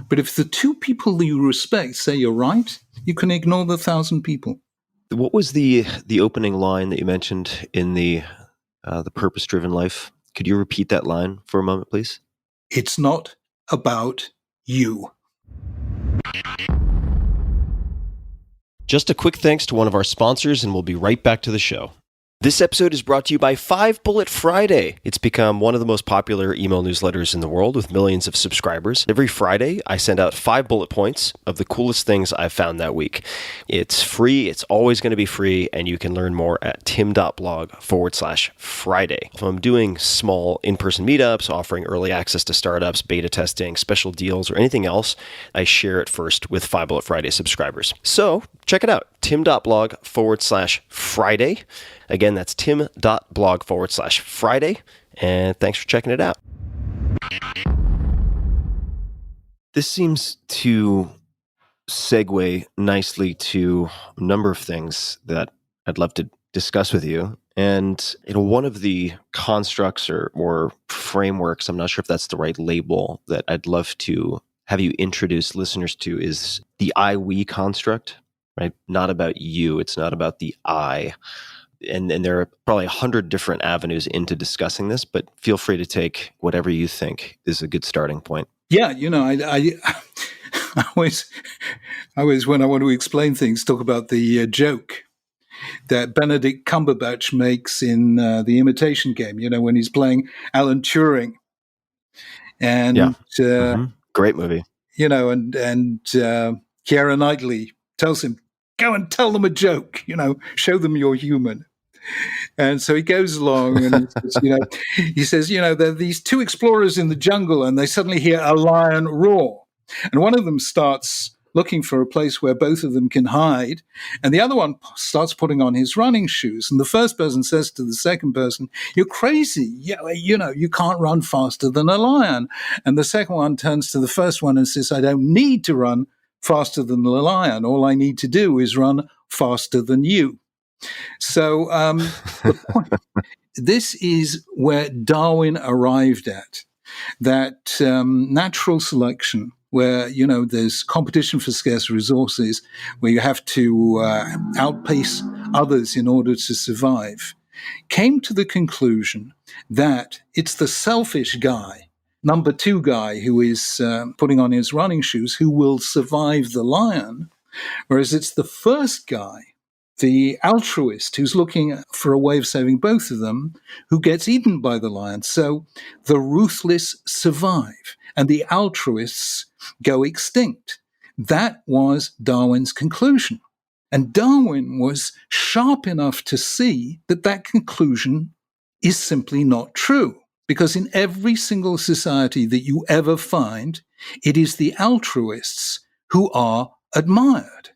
But if the two people you respect say you're right, you can ignore the 1,000 people. What was the opening line that you mentioned in the Purpose-Driven Life? Could you repeat that line for a moment, please? It's not about you. Just a quick thanks to one of our sponsors, and we'll be right back to the show. This episode is brought to you by 5 Bullet Friday. It's become one of the most popular email newsletters in the world with millions of subscribers. Every Friday, I send out 5 bullet points of the coolest things I've found that week. It's free. It's always going to be free, and you can learn more at tim.blog/Friday. If I'm doing small in-person meetups, offering early access to startups, beta testing, special deals, or anything else, I share it first with 5 Bullet Friday subscribers. So check it out, tim.blog/Friday. Again, that's tim.blog/Friday. And thanks for checking it out. This seems to segue nicely to a number of things that I'd love to discuss with you. And one of the constructs or frameworks, I'm not sure if that's the right label, that I'd love to have you introduce listeners to is the I-we construct, right? Not about you. It's not about the I. And there are probably 100 different avenues into discussing this, but feel free to take whatever you think is a good starting point. Yeah, I always, when I want to explain things, talk about the joke that Benedict Cumberbatch makes in The Imitation Game, when he's playing Alan Turing. And, great movie. And Keira Knightley tells him, go and tell them a joke, show them you're human. And so he goes along and he says, there are these two explorers in the jungle and they suddenly hear a lion roar. And one of them starts looking for a place where both of them can hide. And the other one starts putting on his running shoes. And the first person says to the second person, you're crazy. You can't run faster than a lion. And the second one turns to the first one and says, I don't need to run faster than the lion. All I need to do is run faster than you. So this is where Darwin arrived at, that natural selection, where, there's competition for scarce resources, where you have to outpace others in order to survive, came to the conclusion that it's the selfish guy, number two guy, who is putting on his running shoes, who will survive the lion, whereas it's the first guy, the altruist, who's looking for a way of saving both of them, who gets eaten by the lion. So the ruthless survive, and the altruists go extinct. That was Darwin's conclusion. And Darwin was sharp enough to see that that conclusion is simply not true. Because in every single society that you ever find, it is the altruists who are admired.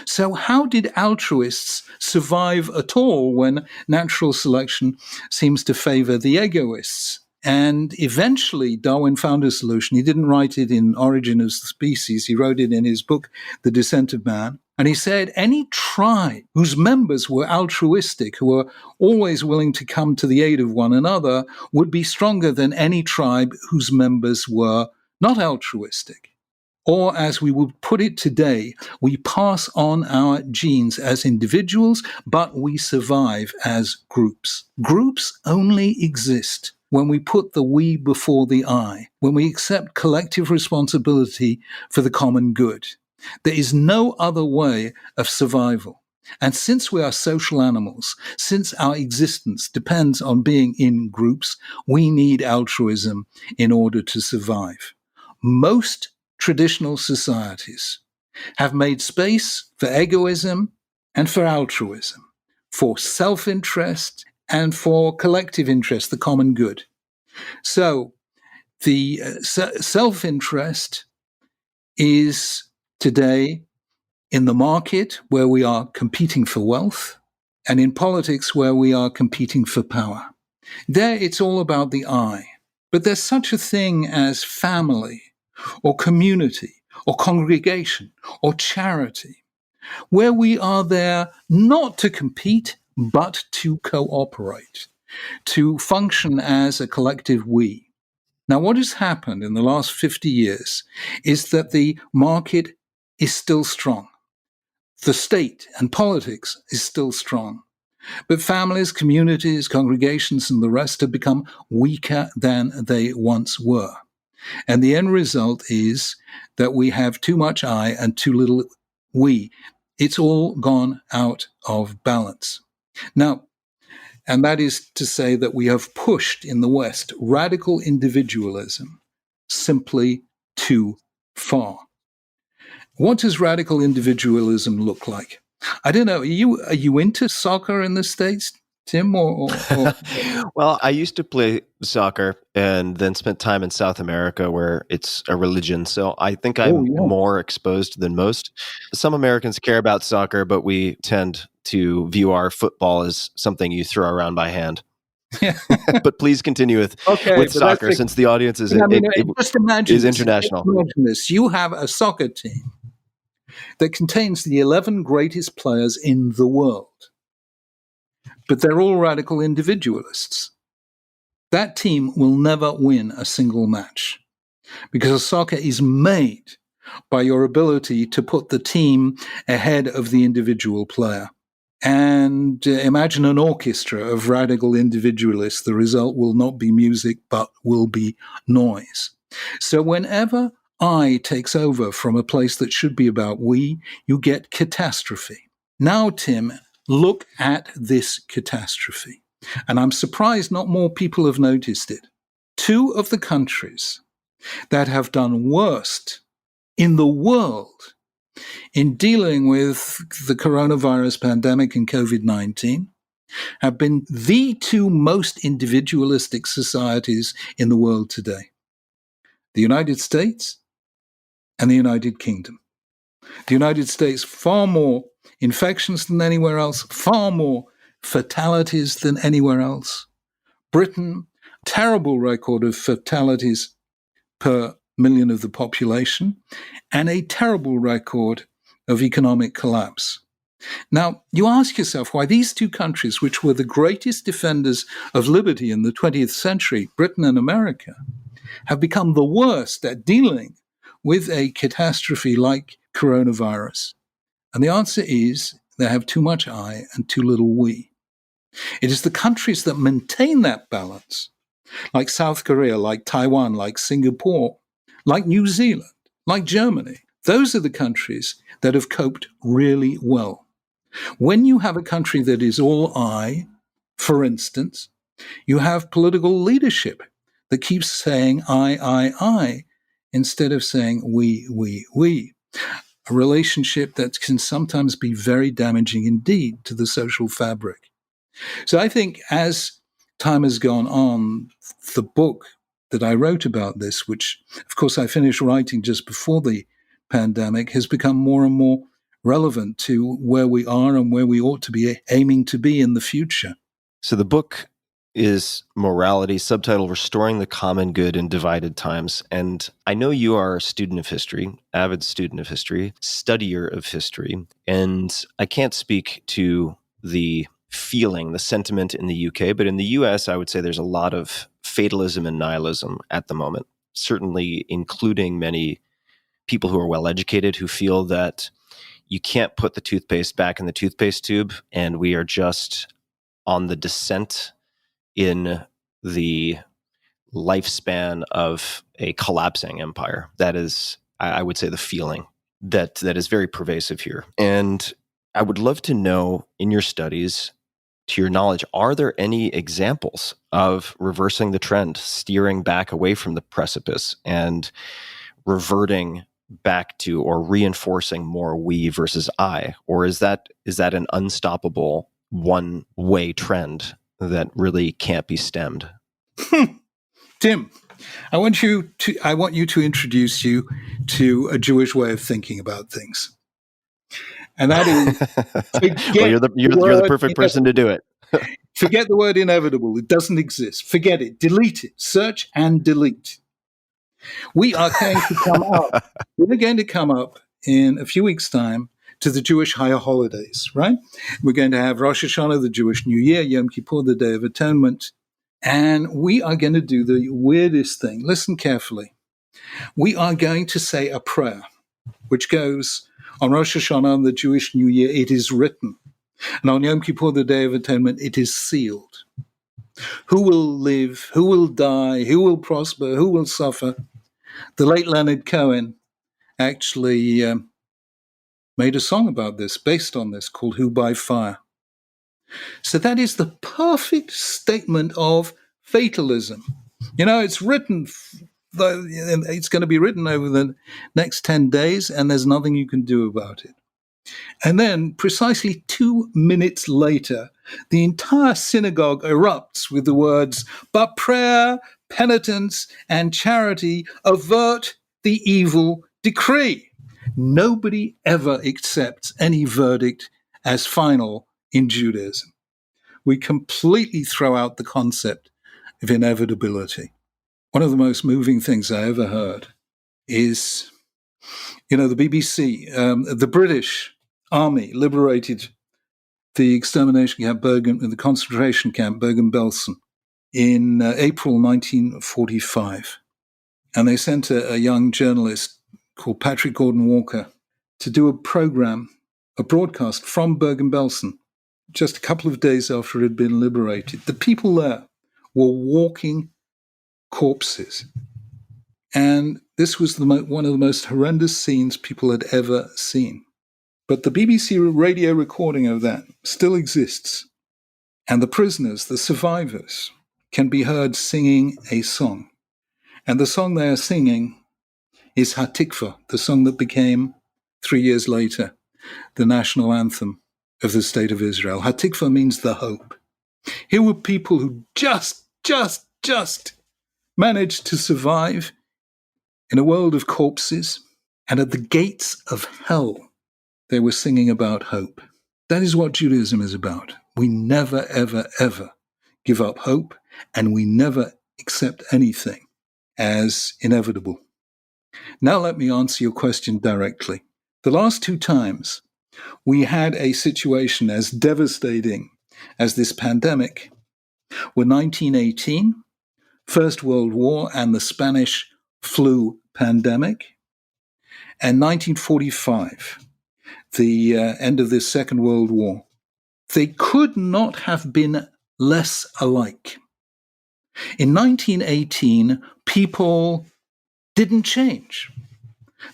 So how did altruists survive at all when natural selection seems to favor the egoists? And eventually Darwin found a solution. He didn't write it in Origin of Species. He wrote it in his book, The Descent of Man. And he said any tribe whose members were altruistic, who were always willing to come to the aid of one another, would be stronger than any tribe whose members were not altruistic. Or, as we would put it today, we pass on our genes as individuals, but we survive as groups. Groups only exist when we put the we before the I, when we accept collective responsibility for the common good. There is no other way of survival. And since we are social animals, since our existence depends on being in groups, we need altruism in order to survive. Most traditional societies have made space for egoism and for altruism, for self-interest and for collective interest, the common good. So the self-interest is today in the market, where we are competing for wealth, and in politics, where we are competing for power. There, it's all about the I. But there's such a thing as family, or community, or congregation, or charity, where we are there not to compete, but to cooperate, to function as a collective we. Now, what has happened in the last 50 years is that the market is still strong. The state and politics is still strong. But families, communities, congregations, and the rest have become weaker than they once were. And the end result is that we have too much I and too little we. It's all gone out of balance. Now, and that is to say that we have pushed in the West radical individualism simply too far. What does radical individualism look like? I don't know. Are you into soccer in the States, Tim? Or Well, I used to play soccer and then spent time in South America where it's a religion. So I think I'm more exposed than most. Some Americans care about soccer, but we tend to view our football as something you throw around by hand. But please continue with soccer, since the audience is, is international. Imagine this. You have a soccer team that contains the 11 greatest players in the world, but they're all radical individualists. That team will never win a single match, because soccer is made by your ability to put the team ahead of the individual player. And imagine an orchestra of radical individualists. The result will not be music, but will be noise. So whenever I takes over from a place that should be about we, you get catastrophe. Now, Tim, look at this catastrophe. And I'm surprised not more people have noticed it. Two of the countries that have done worst in the world in dealing with the coronavirus pandemic and COVID-19 have been the two most individualistic societies in the world today: the United States and the United Kingdom. The United States, far more infections than anywhere else, far more fatalities than anywhere else. Britain, terrible record of fatalities per million of the population, and a terrible record of economic collapse. Now, you ask yourself why these two countries, which were the greatest defenders of liberty in the 20th century, Britain and America, have become the worst at dealing with a catastrophe like coronavirus. And the answer is they have too much I and too little we. It is the countries that maintain that balance, like South Korea, like Taiwan, like Singapore, like New Zealand, like Germany. Those are the countries that have coped really well. When you have a country that is all I, for instance, you have political leadership that keeps saying I, instead of saying we. A relationship that can sometimes be very damaging indeed to the social fabric. So I think as time has gone on, the book that I wrote about this, which of course I finished writing just before the pandemic, has become more and more relevant to where we are and where we ought to be aiming to be in the future. So the book is Morality, subtitle Restoring the Common Good in Divided Times. And I know you are a student of history, avid student of history, studier of history, and I can't speak to the feeling, the sentiment in the UK, but in the US, I would say there's a lot of fatalism and nihilism at the moment, certainly including many people who are well-educated who feel that you can't put the toothpaste back in the toothpaste tube, and we are just on the descent in the lifespan of a collapsing empire. That is, I would say, the feeling that is very pervasive here. And I would love to know, in your studies, to your knowledge, are there any examples of reversing the trend, steering back away from the precipice and reverting back to or reinforcing more we versus I? Or is that an unstoppable one-way trend that really can't be stemmed? Tim, I want you to introduce you to a Jewish way of thinking about things. And that is, well, you're the perfect person to do it. Forget the word inevitable. It doesn't exist. Forget it. Delete it. Search and delete. We are going to come up. We're going to come up in a few weeks' time to the Jewish higher holidays, right? We're going to have Rosh Hashanah, the Jewish New Year, Yom Kippur, the Day of Atonement, and we are going to do the weirdest thing. Listen carefully. We are going to say a prayer, which goes on Rosh Hashanah, on the Jewish New Year, it is written. And on Yom Kippur, the Day of Atonement, it is sealed. Who will live? Who will die? Who will prosper? Who will suffer? The late Leonard Cohen actually made a song about this, based on this, called Who by Fire. So that is the perfect statement of fatalism. You know, it's written, it's going to be written over the next 10 days, and there's nothing you can do about it. And then, precisely 2 minutes later, the entire synagogue erupts with the words, "But prayer, penitence, and charity avert the evil decree." Nobody ever accepts any verdict as final in Judaism. We completely throw out the concept of inevitability. One of the most moving things I ever heard is, the BBC, the British Army liberated the extermination camp the concentration camp Bergen-Belsen in April 1945. And they sent a young journalist called Patrick Gordon Walker to do a broadcast from Bergen-Belsen, just a couple of days after it had been liberated. The people there were walking corpses. And this was one of the most horrendous scenes people had ever seen. But the BBC radio recording of that still exists. And the prisoners, the survivors, can be heard singing a song. And the song they are singing is Hatikva, the song that became, 3 years later, the national anthem of the State of Israel. Hatikva means the hope. Here were people who just managed to survive in a world of corpses, and at the gates of hell, they were singing about hope. That is what Judaism is about. We never, ever, ever give up hope, and we never accept anything as inevitable. Now let me answer your question directly. The last 2 times we had a situation as devastating as this pandemic were 1918, First World War and the Spanish flu pandemic, and 1945, the end of the Second World War. They could not have been less alike. In 1918, people didn't change.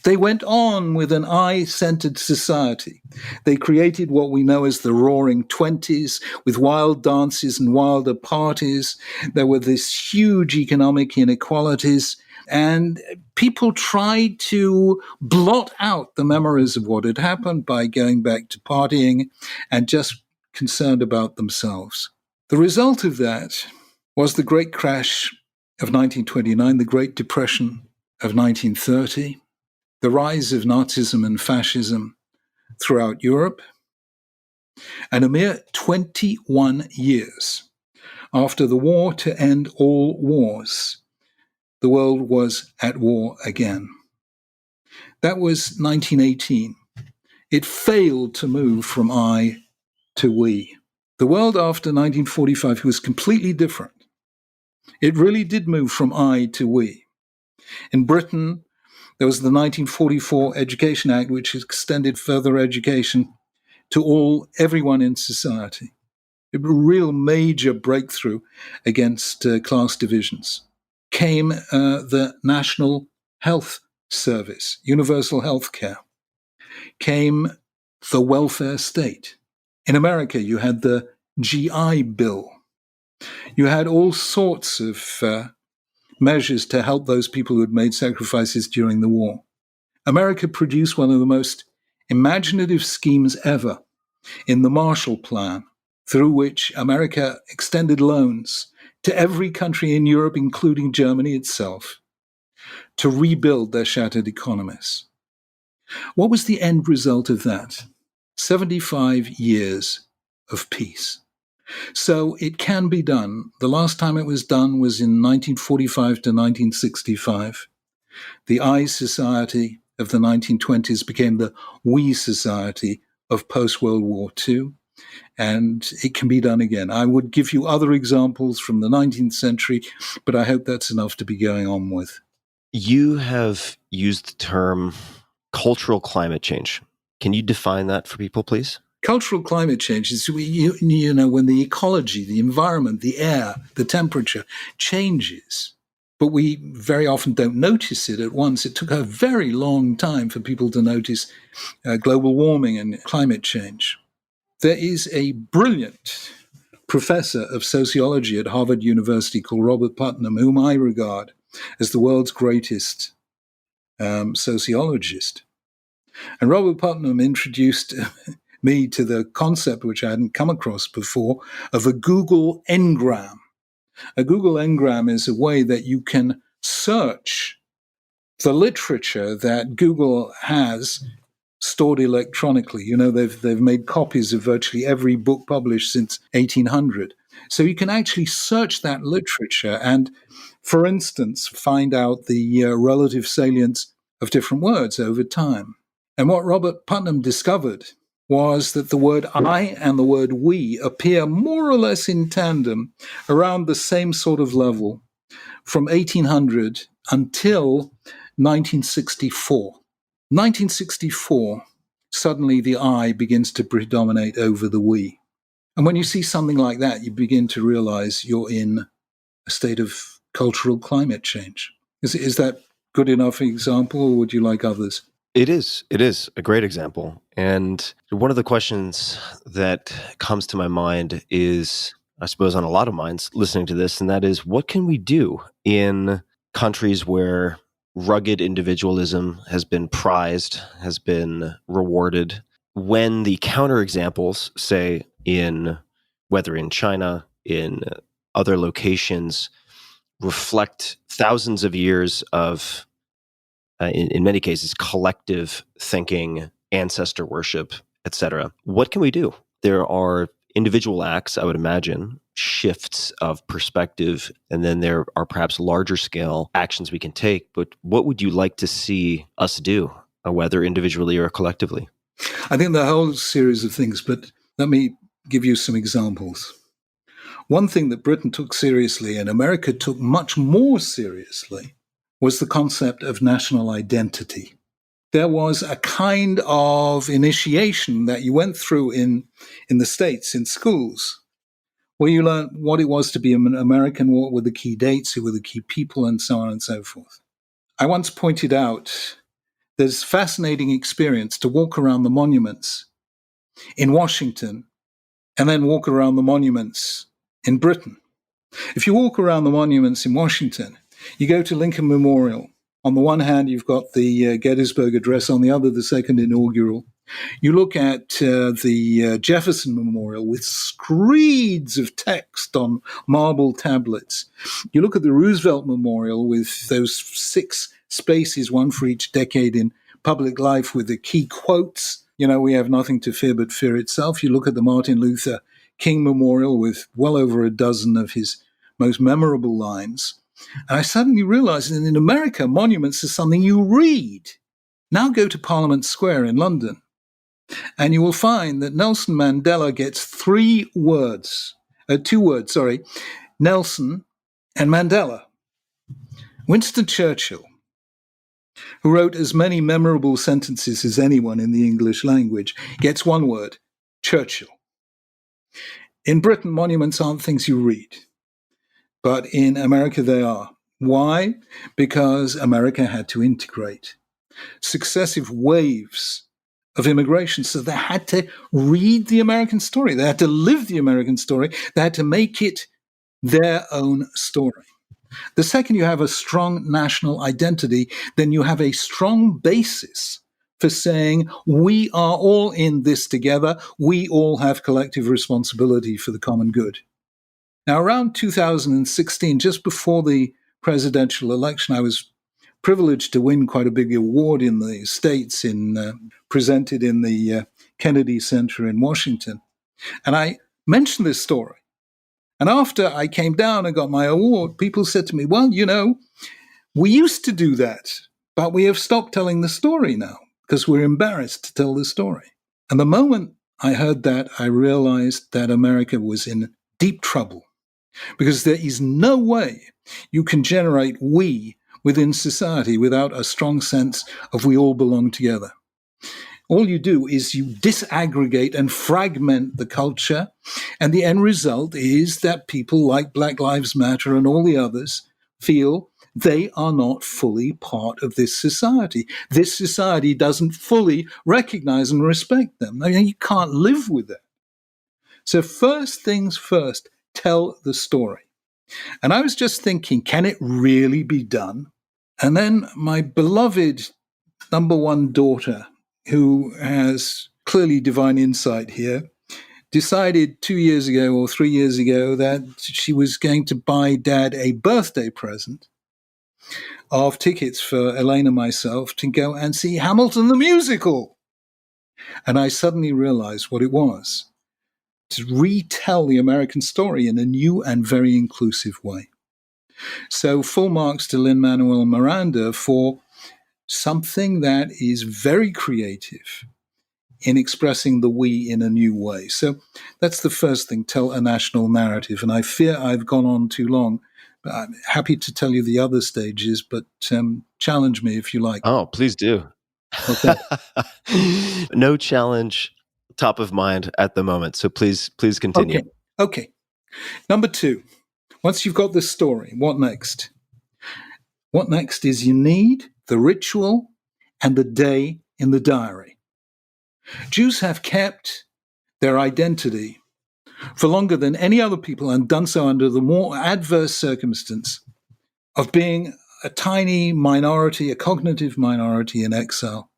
They went on with an I-centered society. They created what we know as the Roaring Twenties, with wild dances and wilder parties. There were these huge economic inequalities, and people tried to blot out the memories of what had happened by going back to partying and just concerned about themselves. The result of that was the Great Crash of 1929, the Great Depression of 1930, the rise of Nazism and fascism throughout Europe, and a mere 21 years after the war to end all wars, the world was at war again. That was 1918. It failed to move from I to we. The world after 1945 was completely different. It really did move from I to we. In Britain, there was the 1944 Education Act, which extended further education to everyone in society. A real major breakthrough against class divisions. Came the National Health Service, universal health care. Came the welfare state. In America, you had the GI Bill. You had all sorts of measures to help those people who had made sacrifices during the war. America produced one of the most imaginative schemes ever in the Marshall Plan, through which America extended loans to every country in Europe, including Germany itself, to rebuild their shattered economies. What was the end result of that? 75 years of peace. So it can be done. The last time it was done was in 1945 to 1965. The I society of the 1920s became the we society of post-World War II, and it can be done again. I would give you other examples from the 19th century, but I hope that's enough to be going on with. You have used the term cultural climate change. Can you define that for people, please? Cultural climate change is, you know, when the ecology, the environment, the air, the temperature changes, but we very often don't notice it at once. It took a very long time for people to notice global warming and climate change. There is a brilliant professor of sociology at Harvard University called Robert Putnam, whom I regard as the world's greatest sociologist. And Robert Putnam introduced me to the concept, which I hadn't come across before, of a Google engram. A Google engram is a way that you can search the literature that Google has stored electronically. You know, they've made copies of virtually every book published since 1800. So you can actually search that literature and, for instance, find out the relative salience of different words over time. And what Robert Putnam discovered was that the word I and the word we appear more or less in tandem around the same sort of level from 1800 until 1964. 1964, suddenly the I begins to predominate over the we. And when you see something like that, you begin to realize you're in a state of cultural climate change. Is that good enough example, or would you like others? It is. It is a great example. And one of the questions that comes to my mind is, I suppose on a lot of minds listening to this, and that is, what can we do in countries where rugged individualism has been prized, has been rewarded, when the counterexamples, say whether in China, in other locations, reflect thousands of years of in many cases, collective thinking, ancestor worship, etc. What can we do? There are individual acts, I would imagine, shifts of perspective, and then there are perhaps larger scale actions we can take. But what would you like to see us do, whether individually or collectively? I think the whole series of things, but let me give you some examples. One thing that Britain took seriously and America took much more seriously was the concept of national identity. There was a kind of initiation that you went through in the States, in schools, where you learned what it was to be an American, what were the key dates, who were the key people, and so on and so forth. I once pointed out there's a fascinating experience to walk around the monuments in Washington and then walk around the monuments in Britain. If you walk around the monuments in Washington, you go to Lincoln Memorial. On the one hand, you've got the Gettysburg Address, on the other, the second inaugural. You look at the Jefferson Memorial with screeds of text on marble tablets. You look at the Roosevelt Memorial with those 6 spaces, one for each decade in public life, with the key quotes. You know, we have nothing to fear but fear itself. You look at the Martin Luther King Memorial with well over a dozen of his most memorable lines. And I suddenly realized that in America, monuments are something you read. Now go to Parliament Square in London, and you will find that Nelson Mandela gets 2 words, Nelson and Mandela. Winston Churchill, who wrote as many memorable sentences as anyone in the English language, gets 1 word, Churchill. In Britain, monuments aren't things you read, but in America they are. Why? Because America had to integrate successive waves of immigration. So they had to read the American story. They had to live the American story. They had to make it their own story. The second you have a strong national identity, then you have a strong basis for saying, we are all in this together. We all have collective responsibility for the common good. Now, around 2016, just before the presidential election, I was privileged to win quite a big award in the States, presented in the Kennedy Center in Washington. And I mentioned this story. And after I came down and got my award, people said to me, well, you know, we used to do that, but we have stopped telling the story now because we're embarrassed to tell the story. And the moment I heard that, I realized that America was in deep trouble, because there is no way you can generate we within society without a strong sense of we all belong together. All you do is you disaggregate and fragment the culture, and the end result is that people like Black Lives Matter and all the others feel they are not fully part of this society. This society doesn't fully recognize and respect them. I mean, you can't live with that. So first things first, tell the story. And I was just thinking, can it really be done? And then my beloved number 1 daughter, who has clearly divine insight here, decided 2 years ago or 3 years ago that she was going to buy Dad a birthday present of tickets for Elaine and myself to go and see Hamilton the musical. And I suddenly realized what it was: to retell the American story in a new and very inclusive way. So full marks to Lin-Manuel Miranda for something that is very creative in expressing the we in a new way. So that's the first thing, tell a national narrative. And I fear I've gone on too long, but I'm happy to tell you the other stages, but challenge me if you like. Oh, please do. Okay. No challenge top of mind at the moment, so please continue. Okay. Number 2, once you've got this story, what next? What next is you need the ritual and the day in the diary. Jews have kept their identity for longer than any other people and done so under the more adverse circumstance of being a tiny minority, a cognitive minority in exile.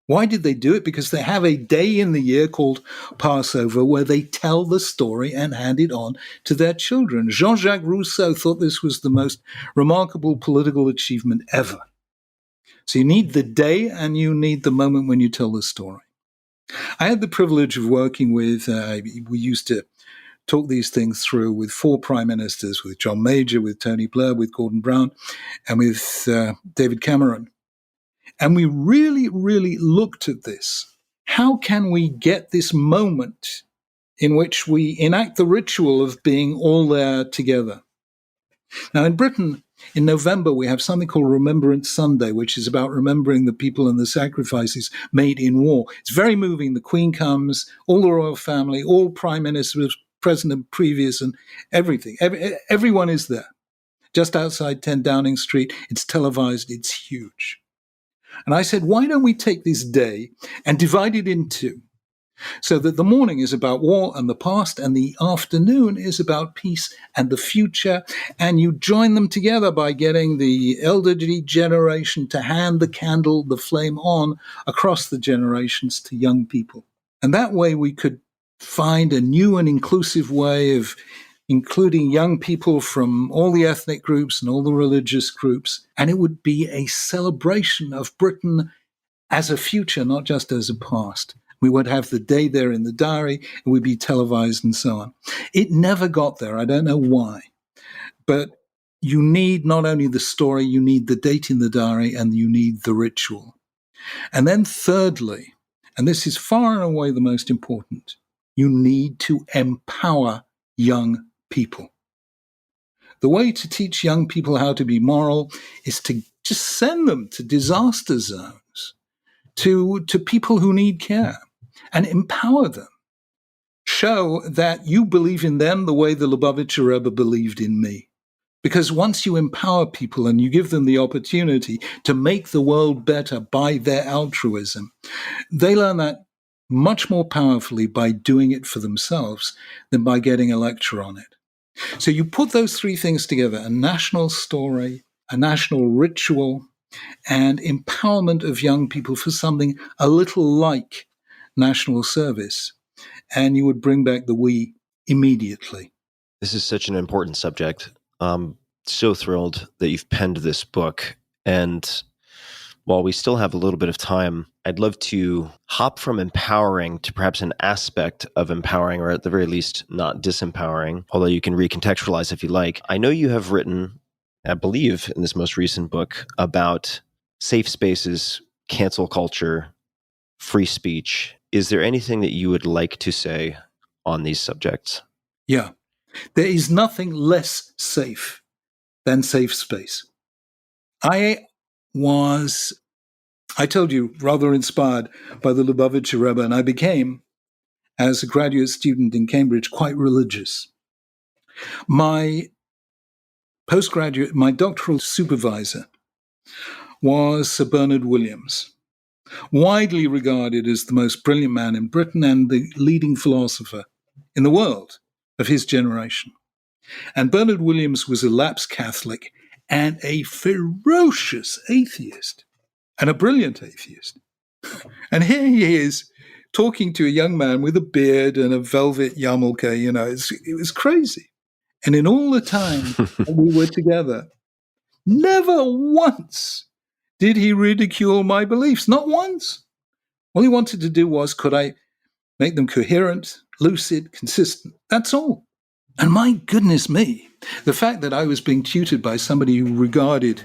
Why did they do it? Because they have a day in the year called Passover where they tell the story and hand it on to their children. Jean-Jacques Rousseau thought this was the most remarkable political achievement ever. So you need the day and you need the moment when you tell the story. I had the privilege of working with, we used to talk these things through with 4 prime ministers, with John Major, with Tony Blair, with Gordon Brown, and with David Cameron. And we really, really looked at this. how can we get this moment in which we enact the ritual of being all there together? Now, in Britain, in November, we have something called Remembrance Sunday, which is about remembering the people and the sacrifices made in war. It's very moving. The Queen comes, all the royal family, all prime ministers, president previous, and everything. Everyone is there. Just outside 10 Downing Street, it's televised, it's huge. And I said, why don't we take this day and divide it in two? So that the morning is about war and the past, and the afternoon is about peace and the future. And you join them together by getting the elderly generation to hand the candle, the flame on across the generations to young people. And that way we could find a new and inclusive way of including young people from all the ethnic groups and all the religious groups. And it would be a celebration of Britain as a future, not just as a past. We would have the day there in the diary, it would be televised and so on. It never got there. I don't know why. But you need not only the story, you need the date in the diary, and you need the ritual. And then thirdly, and this is far and away the most important, you need to empower young people. The way to teach young people how to be moral is to just send them to disaster zones, to people who need care, and empower them. Show that you believe in them the way the Lubavitcher Rebbe believed in me. Because once you empower people and you give them the opportunity to make the world better by their altruism, they learn that much more powerfully by doing it for themselves than by getting a lecture on it. So you put those three things together, a national story, a national ritual, and empowerment of young people for something a little like national service, and you would bring back the we immediately. This is such an important subject. I'm so thrilled that you've penned this book. And while we still have a little bit of time, I'd love to hop from empowering to perhaps an aspect of empowering, or at the very least, not disempowering, although you can recontextualize if you like. I know you have written, I believe, in this most recent book about safe spaces, cancel culture, free speech. Is there anything that you would like to say on these subjects? Yeah. There is nothing less safe than safe space. I told you, rather inspired by the Lubavitcher Rebbe, and I became, as a graduate student in Cambridge, quite religious. My doctoral supervisor was Sir Bernard Williams, widely regarded as the most brilliant man in Britain and the leading philosopher in the world of his generation. And Bernard Williams was a lapsed Catholic and a ferocious atheist, and a brilliant atheist. And here he is talking to a young man with a beard and a velvet yarmulke, it was crazy. And in all the time that we were together, never once did he ridicule my beliefs, not once. All he wanted to do was, could I make them coherent, lucid, consistent? That's all. And my goodness me, the fact that I was being tutored by somebody who regarded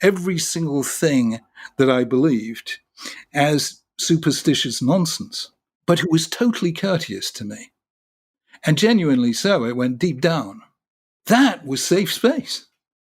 every single thing that I believed as superstitious nonsense, but who was totally courteous to me, and genuinely so, it went deep down. That was safe space,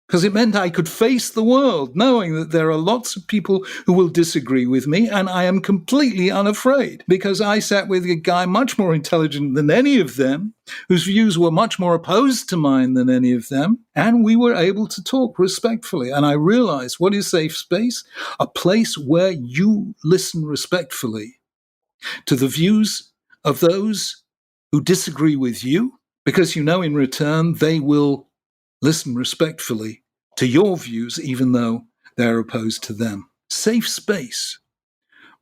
because it meant I could face the world knowing that there are lots of people who will disagree with me, and I am completely unafraid, because I sat with a guy much more intelligent than any of them, whose views were much more opposed to mine than any of them, and we were able to talk respectfully. And I realized, what is safe space? A place where you listen respectfully to the views of those who disagree with you, because you know in return they will listen respectfully to your views, even though they're opposed to them. Safe space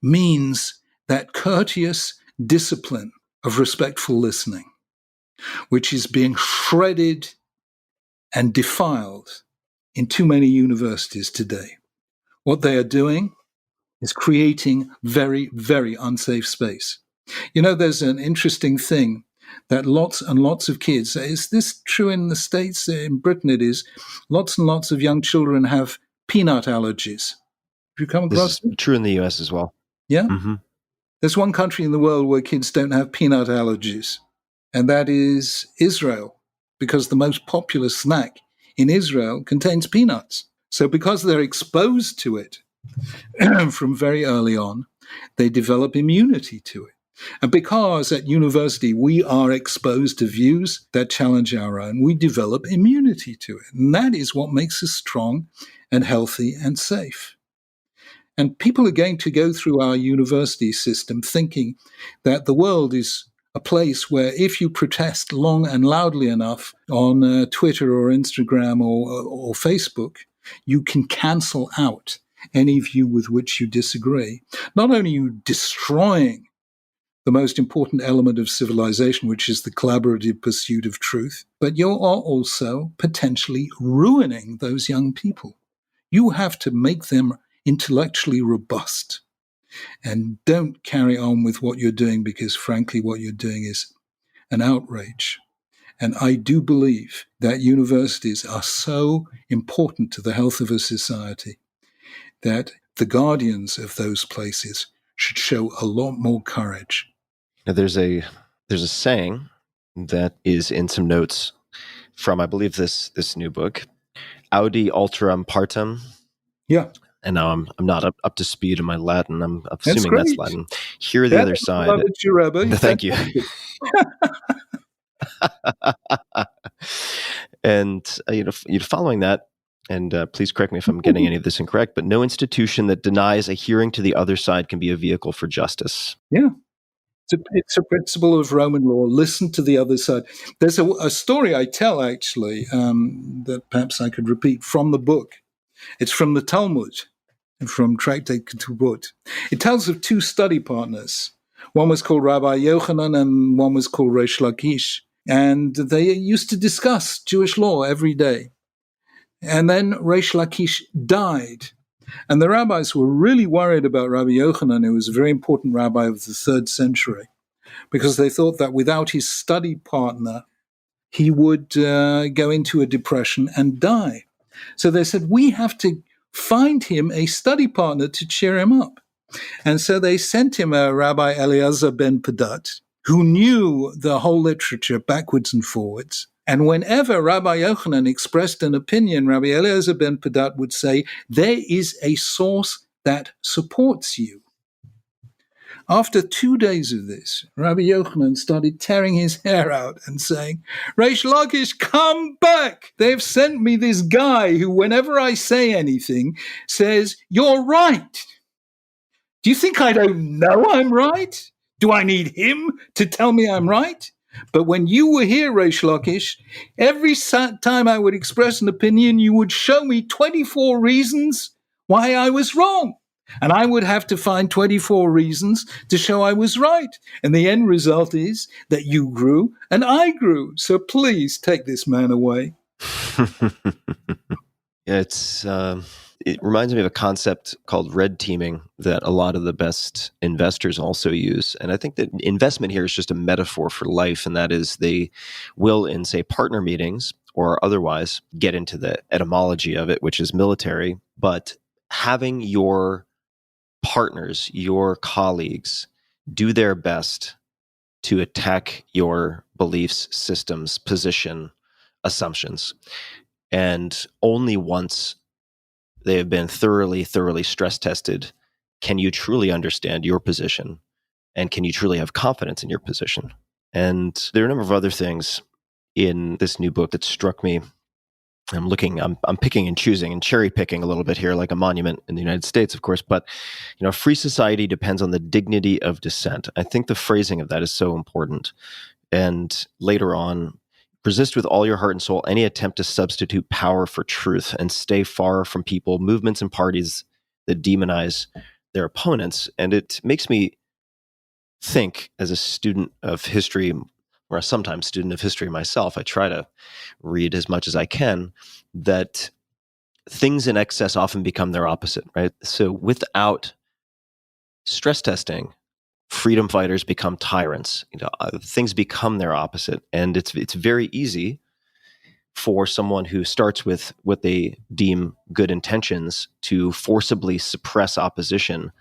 means that courteous discipline of respectful listening, which is being shredded and defiled in too many universities today. What they are doing is creating very, very unsafe space. There's an interesting thing that lots and lots of kids, is this true in the States? In Britain it is. Lots and lots of young children have peanut allergies. Have you come across this is true in the US as well. Yeah? Mm-hmm. There's one country in the world where kids don't have peanut allergies, and that is Israel, because the most popular snack in Israel contains peanuts. So because they're exposed to it from very early on, they develop immunity to it. And because at university we are exposed to views that challenge our own, we develop immunity to it. And that is what makes us strong and healthy and safe. And people are going to go through our university system thinking that the world is a place where if you protest long and loudly enough on Twitter or Instagram or Facebook, you can cancel out any view with which you disagree. Not only are you destroying the most important element of civilization, which is the collaborative pursuit of truth, but you are also potentially ruining those young people. You have to make them intellectually robust and don't carry on with what you're doing because, frankly, what you're doing is an outrage. And I do believe that universities are so important to the health of a society that the guardians of those places should show a lot more courage. Now, there's a saying that is in some notes from, I believe, this new book, Audi Alteram Partem. Yeah. And now I'm not up to speed in my Latin. I'm assuming that's Latin. Hear the other side. Thank you. And following that, and please correct me if I'm getting any of this incorrect, but no institution that denies a hearing to the other side can be a vehicle for justice. Yeah. It's a principle of Roman law. Listen to the other side. There's a story I tell, actually, that perhaps I could repeat from the book. It's from the Talmud, from Tractate Ketubot. It tells of two study partners. One was called Rabbi Yochanan and one was called Reish Lakish. And they used to discuss Jewish law every day. And then Reish Lakish died. And the rabbis were really worried about Rabbi Yochanan, who was a very important rabbi of the 3rd century, because they thought that without his study partner, he would go into a depression and die. So they said, we have to find him a study partner to cheer him up. And so they sent him a Rabbi Eliezer ben Padat, who knew the whole literature backwards and forwards. And whenever Rabbi Yochanan expressed an opinion, Rabbi Eliezer ben Padat would say, there is a source that supports you. After 2 days of this, Rabbi Yochanan started tearing his hair out and saying, Reish Lakish, come back! They've sent me this guy who, whenever I say anything, says, you're right. Do you think I don't know I'm right? Do I need him to tell me I'm right? But when you were here, Reish Lakish, every time I would express an opinion, you would show me 24 reasons why I was wrong. And I would have to find 24 reasons to show I was right. And the end result is that you grew and I grew. So please take this man away. Yeah, it reminds me of a concept called red teaming that a lot of the best investors also use. And I think that investment here is just a metaphor for life. And that is they will, in, say, partner meetings or otherwise, get into the etymology of it, which is military. But having your partners, your colleagues, do their best to attack your beliefs, systems, position, assumptions. And only once they have been thoroughly stress tested can you truly understand your position and can you truly have confidence in your position. And there are a number of other things in this new book that struck me. I'm picking and choosing and cherry picking a little bit here, like a monument in the United States, of course. But, free society depends on the dignity of dissent. I think the phrasing of that is so important. And later on, resist with all your heart and soul any attempt to substitute power for truth and stay far from people, movements, and parties that demonize their opponents. And it makes me think, as a student of history, or a sometimes student of history myself, I try to read as much as I can, that things in excess often become their opposite, right? So without stress testing, freedom fighters become tyrants. Things become their opposite. And it's very easy for someone who starts with what they deem good intentions to forcibly suppress opposition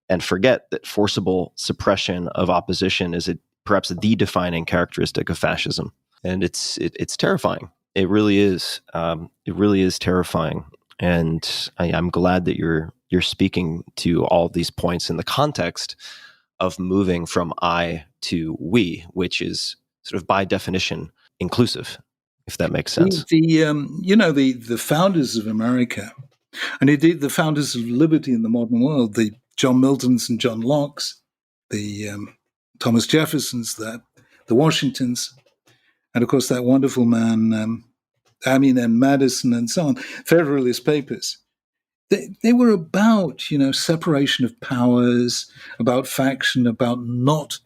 and forget that forcible suppression of opposition is perhaps the defining characteristic of fascism. And it's terrifying. It really is. It really is terrifying. And I'm glad that you're speaking to all of these points in the context of moving from I to we, which is sort of by definition inclusive, if that makes sense. The founders of America, and indeed the founders of liberty in the modern world, the John Miltons and John Locke's, the Thomas Jeffersons, the Washingtons, and of course that wonderful man, and Madison and so on, Federalist Papers. They were about, separation of powers, about faction, about not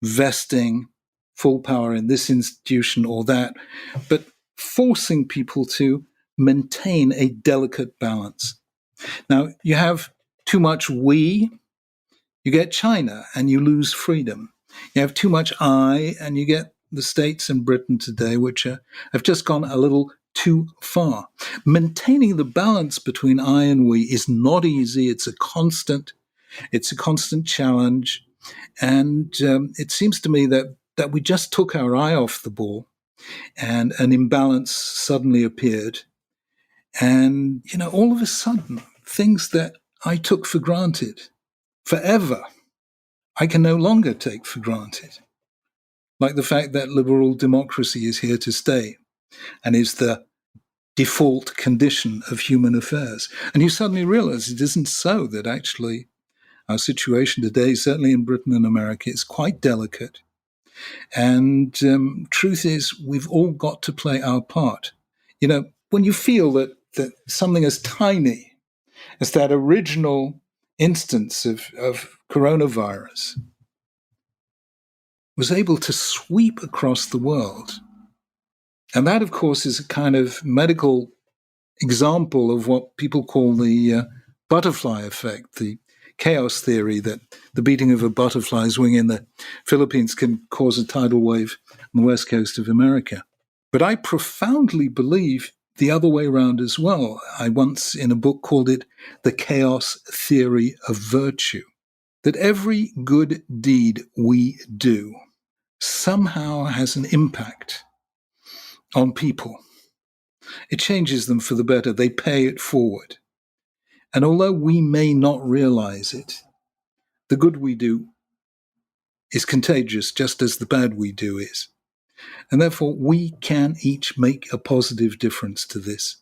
vesting full power in this institution or that, but forcing people to maintain a delicate balance. Now, you have too much we, you get China and you lose freedom. You have too much I, and you get the States and Britain today, which have just gone a little too far. Maintaining the balance between I and we is not easy. It's a constant challenge. And it seems to me that we just took our eye off the ball and an imbalance suddenly appeared. And, all of a sudden, things that I took for granted forever, I can no longer take for granted. Like the fact that liberal democracy is here to stay and is the default condition of human affairs. And you suddenly realize it isn't so, that actually our situation today, certainly in Britain and America, is quite delicate. And truth is, we've all got to play our part. When you feel that something as tiny as that original instance of coronavirus was able to sweep across the world, and that, of course, is a kind of medical example of what people call the butterfly effect, the chaos theory that the beating of a butterfly's wing in the Philippines can cause a tidal wave on the west coast of America. But I profoundly believe the other way around as well. I once, in a book, called it the chaos theory of virtue, that every good deed we do somehow has an impact on people. It changes them for the better. They pay it forward. And although we may not realize it, the good we do is contagious, just as the bad we do is. And therefore, we can each make a positive difference to this.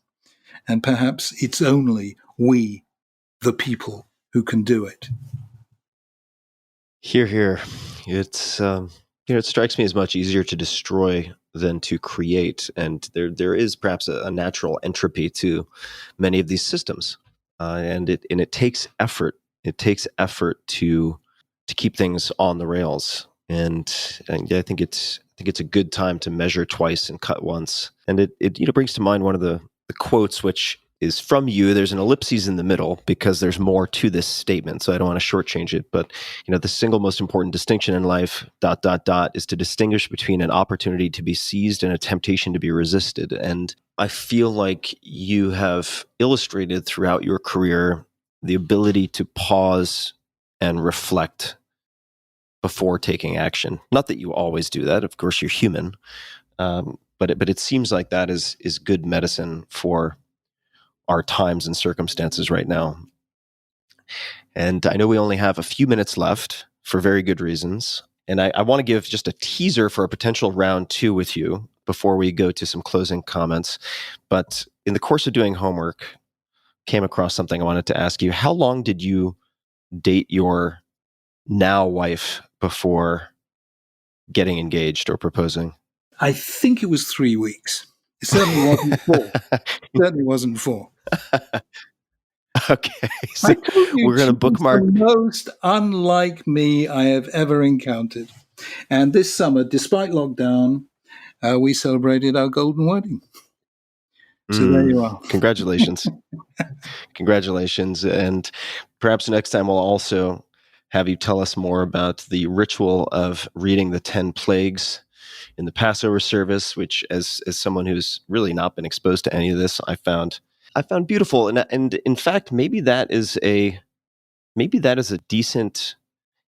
And perhaps it's only we, the people, who can do it. Hear, hear. It's it strikes me as much easier to destroy than to create, and there is perhaps a natural entropy to many of these systems, and it takes effort. It takes effort to keep things on the rails, and I think it's a good time to measure twice and cut once. And it brings to mind one of the quotes, which is from you. There's an ellipses in the middle because there's more to this statement, so I don't want to shortchange it. But the single most important distinction in life, ... is to distinguish between an opportunity to be seized and a temptation to be resisted. And I feel like you have illustrated throughout your career the ability to pause and reflect before taking action. Not that you always do that. Of course, you're human, but it seems like that is good medicine for our times and circumstances right now. And I know we only have a few minutes left for very good reasons. And I want to give just a teaser for a potential round 2 with you before we go to some closing comments. But in the course of doing homework, came across something I wanted to ask you. How long did you date your now wife before getting engaged or proposing? I think it was 3 weeks. It certainly wasn't 4. Certainly wasn't 4. Okay, so we're going to bookmark. The most unlike me I have ever encountered. And this summer, despite lockdown, we celebrated our golden wedding. So there you are. Congratulations. Congratulations. And perhaps next time we'll also have you tell us more about the ritual of reading the 10 plagues in the Passover service, which as someone who's really not been exposed to any of this, I found beautiful. And in fact, maybe that is a maybe that is a decent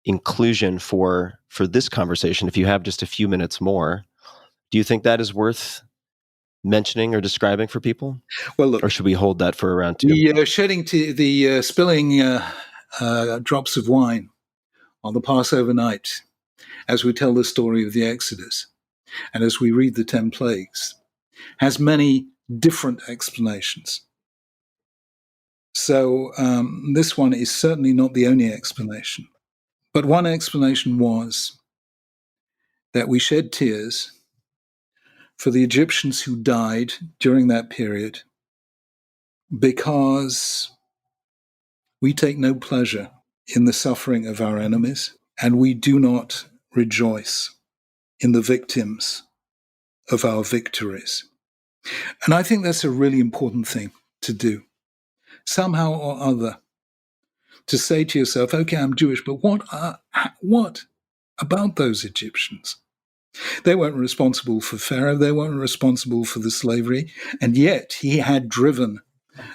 inclusion for this conversation. If you have just a few minutes more, do you think that is worth mentioning or describing for people? Well, look, or should we hold that for around two? The spilling drops of wine on the Passover night, as we tell the story of the Exodus, and as we read the 10 plagues, has many different explanations. So this one is certainly not the only explanation. But one explanation was that we shed tears for the Egyptians who died during that period because we take no pleasure in the suffering of our enemies, and we do not rejoice in the victims of our victories. And I think that's a really important thing to do. Somehow or other, to say to yourself, okay, I'm Jewish, but what about those Egyptians? They weren't responsible for Pharaoh. They weren't responsible for the slavery. And yet he had driven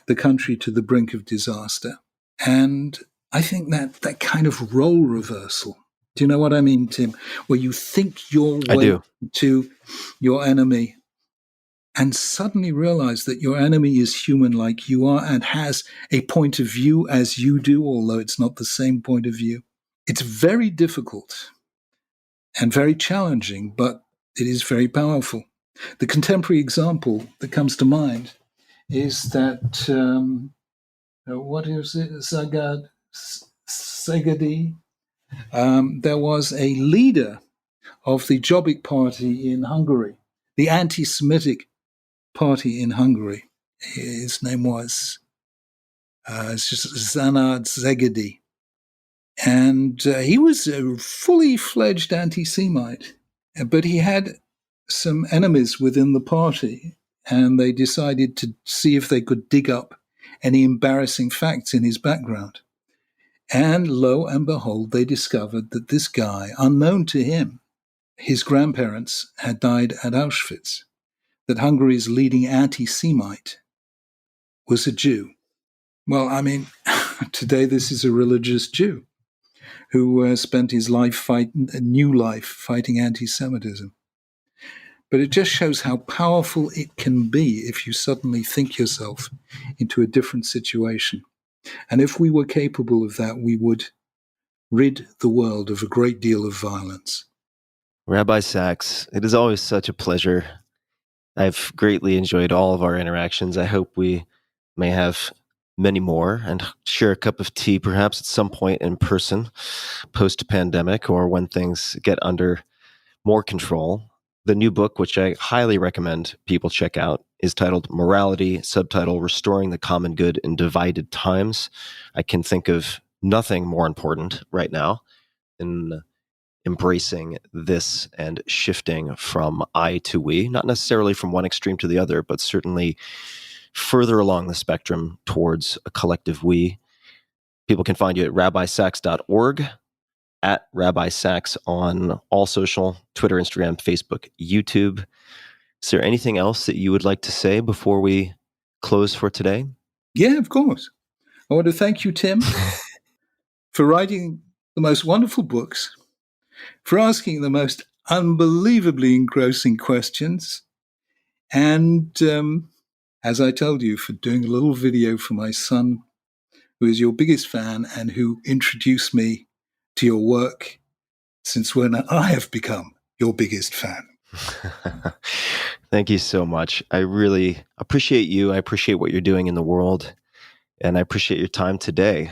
the country to the brink of disaster. And I think that kind of role reversal, do you know what I mean, Tim? Where you think your way to your enemy and suddenly realize that your enemy is human like you are and has a point of view as you do, although it's not the same point of view. It's very difficult and very challenging, but it is very powerful. The contemporary example that comes to mind is that, what is it, Szegedi? There was a leader of the Jobbik party in Hungary, the anti-Semitic party in Hungary. His name was Zanard Szegedi. And he was a fully fledged anti-Semite, but he had some enemies within the party, and they decided to see if they could dig up any embarrassing facts in his background. And lo and behold, they discovered that this guy, unknown to him, his grandparents had died at Auschwitz, that Hungary's leading anti-Semite was a Jew. Well, I mean, today this is a religious Jew who spent his life fighting anti-Semitism. But it just shows how powerful it can be if you suddenly think yourself into a different situation. And if we were capable of that, we would rid the world of a great deal of violence. Rabbi Sacks, it is always such a pleasure. I've greatly enjoyed all of our interactions. I hope we may have many more and share a cup of tea perhaps at some point in person post-pandemic or when things get under more control. The new book, which I highly recommend people check out, is titled Morality, subtitle Restoring the Common Good in Divided Times. I can think of nothing more important right now than embracing this and shifting from I to we, not necessarily from one extreme to the other, but certainly further along the spectrum towards a collective we. People can find you at rabbisacks.org, at Rabbi Sacks on all social, Twitter, Instagram, Facebook, YouTube. Is there anything else that you would like to say before we close for today? Yeah, of course. I want to thank you, Tim, for writing the most wonderful books, for asking the most unbelievably engrossing questions, and as I told you, for doing a little video for my son, who is your biggest fan and who introduced me to your work since when I have become your biggest fan. Thank you so much. I really appreciate you. I appreciate what you're doing in the world, and I appreciate your time today.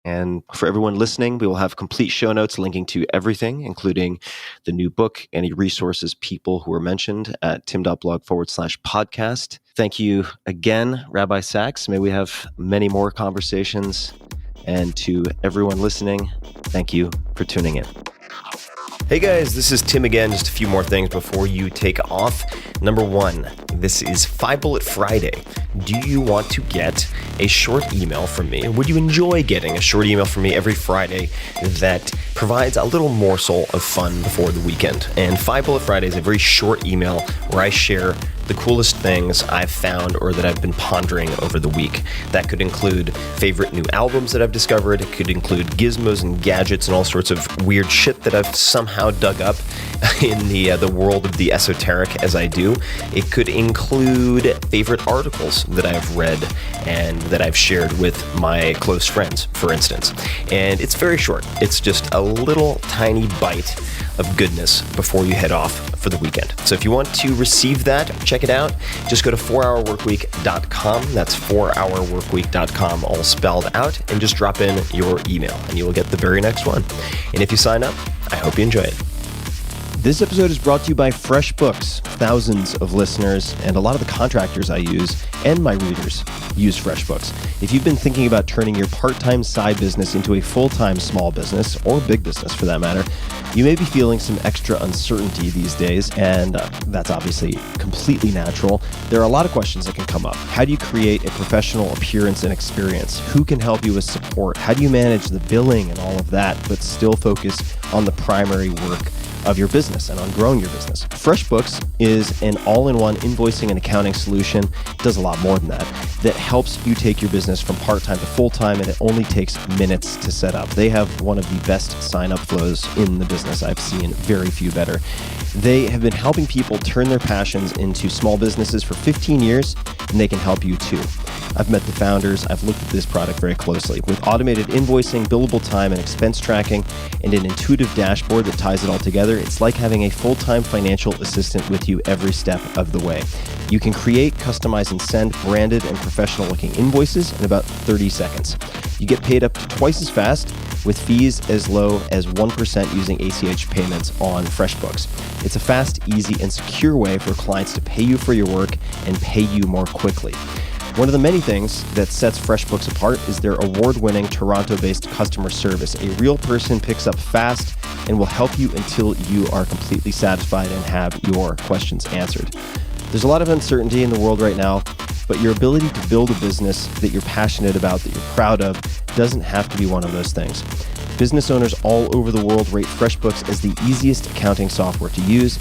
And for everyone listening, we will have complete show notes linking to everything, including the new book, any resources, people who were mentioned at tim.blog/podcast. Thank you again, Rabbi Sacks. May we have many more conversations. And to everyone listening, thank you for tuning in. Hey guys, this is Tim again. Just a few more things before you take off. Number one, this is 5 Bullet Friday. Do you want to get a short email from me? Would you enjoy getting a short email from me every Friday that provides a little morsel of fun before the weekend? And 5 Bullet Friday is a very short email where I share the coolest things I've found or that I've been pondering over the week. That could include favorite new albums that I've discovered. It could include gizmos and gadgets and all sorts of weird shit that I've somehow dug up in the world of the esoteric as I do. It could include favorite articles that I've read and that I've shared with my close friends, for instance. And it's very short. It's just a little tiny bite of goodness before you head off for the weekend. So if you want to receive that, check it out. Just go to 4hourworkweek.com. That's 4hourworkweek.com, all spelled out, and just drop in your email and you will get the very next one. And if you sign up, I hope you enjoy it. This episode is brought to you by FreshBooks. Thousands of listeners and a lot of the contractors I use and my readers use FreshBooks. If you've been thinking about turning your part-time side business into a full-time small business, or big business for that matter, you may be feeling some extra uncertainty these days, and that's obviously completely natural. There are a lot of questions that can come up. How do you create a professional appearance and experience? Who can help you with support? How do you manage the billing and all of that, but still focus on the primary work of your business and on growing your business? FreshBooks is an all-in-one invoicing and accounting solution. It does a lot more than that helps you take your business from part-time to full-time, and it only takes minutes to set up. They have one of the best sign-up flows in the business. I've seen very few better. They have been helping people turn their passions into small businesses for 15 years, and they can help you too. I've met the founders. I've looked at this product very closely. With automated invoicing, billable time, and expense tracking, and an intuitive dashboard that ties it all together, it's like having a full-time financial assistant with you every step of the way. You can create, customize, and send branded and professional-looking invoices in about 30 seconds. You get paid up to twice as fast with fees as low as 1% using ACH payments on FreshBooks. It's a fast, easy, and secure way for clients to pay you for your work and pay you more quickly. One of the many things that sets FreshBooks apart is their award-winning Toronto-based customer service. A real person picks up fast and will help you until you are completely satisfied and have your questions answered. There's a lot of uncertainty in the world right now, but your ability to build a business that you're passionate about, that you're proud of, doesn't have to be one of those things. Business owners all over the world rate FreshBooks as the easiest accounting software to use.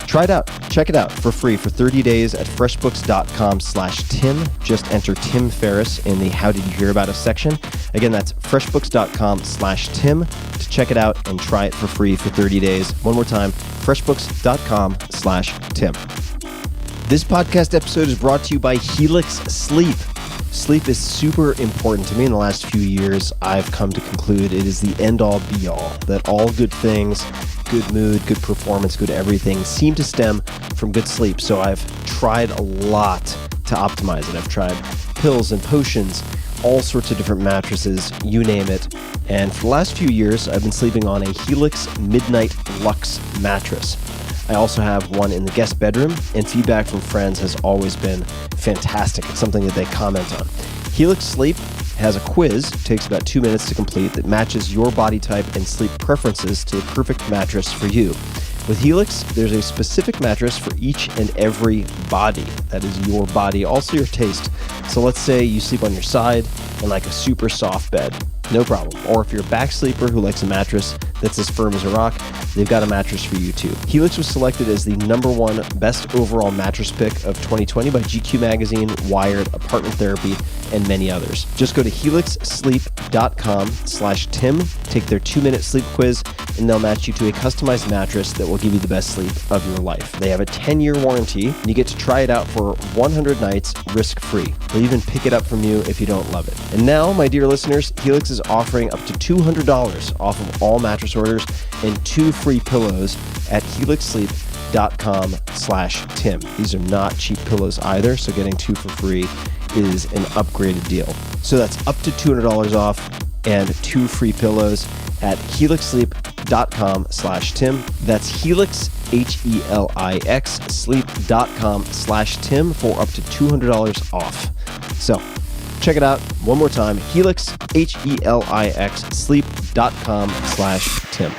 Try it out. Check it out for free for 30 days at freshbooks.com/Tim. Just enter Tim Ferriss in the How Did You Hear About Us section. Again, that's freshbooks.com/Tim to check it out and try it for free for 30 days. One more time, freshbooks.com/Tim. This podcast episode is brought to you by Helix Sleep. Sleep is super important to me. In the last few years, I've come to conclude it is the end-all be-all, that all good things, good mood, good performance, good everything seem to stem from good sleep. So I've tried a lot to optimize it. I've tried pills and potions, all sorts of different mattresses, you name it. And for the last few years, I've been sleeping on a Helix Midnight Luxe mattress. I also have one in the guest bedroom, and feedback from friends has always been fantastic. It's something that they comment on. Helix Sleep has a quiz, takes about 2 minutes to complete, that matches your body type and sleep preferences to the perfect mattress for you. With Helix, there's a specific mattress for each and every body. That is your body, also your taste. So let's say you sleep on your side and like a super soft bed. No problem. Or if you're a back sleeper who likes a mattress that's as firm as a rock, they've got a mattress for you too. Helix was selected as the #1 best overall mattress pick of 2020 by GQ Magazine, Wired, Apartment Therapy, and many others. Just go to helixsleep.com/Tim, take their 2-minute sleep quiz, and they'll match you to a customized mattress that will give you the best sleep of your life. They have a 10-year warranty, and you get to try it out for 100 nights risk-free. They'll even pick it up from you if you don't love it. And now, my dear listeners, Helix is offering up to $200 off of all mattress orders and 2 free pillows at helixsleep.com/Tim. These are not cheap pillows either, so getting 2 for free is an upgraded deal. So that's up to $200 off and 2 free pillows at helixsleep.com/Tim. That's Helix, Helix, sleep.com/Tim for up to $200 off. So check it out one more time, Helix, Helix, sleep.com/Tim.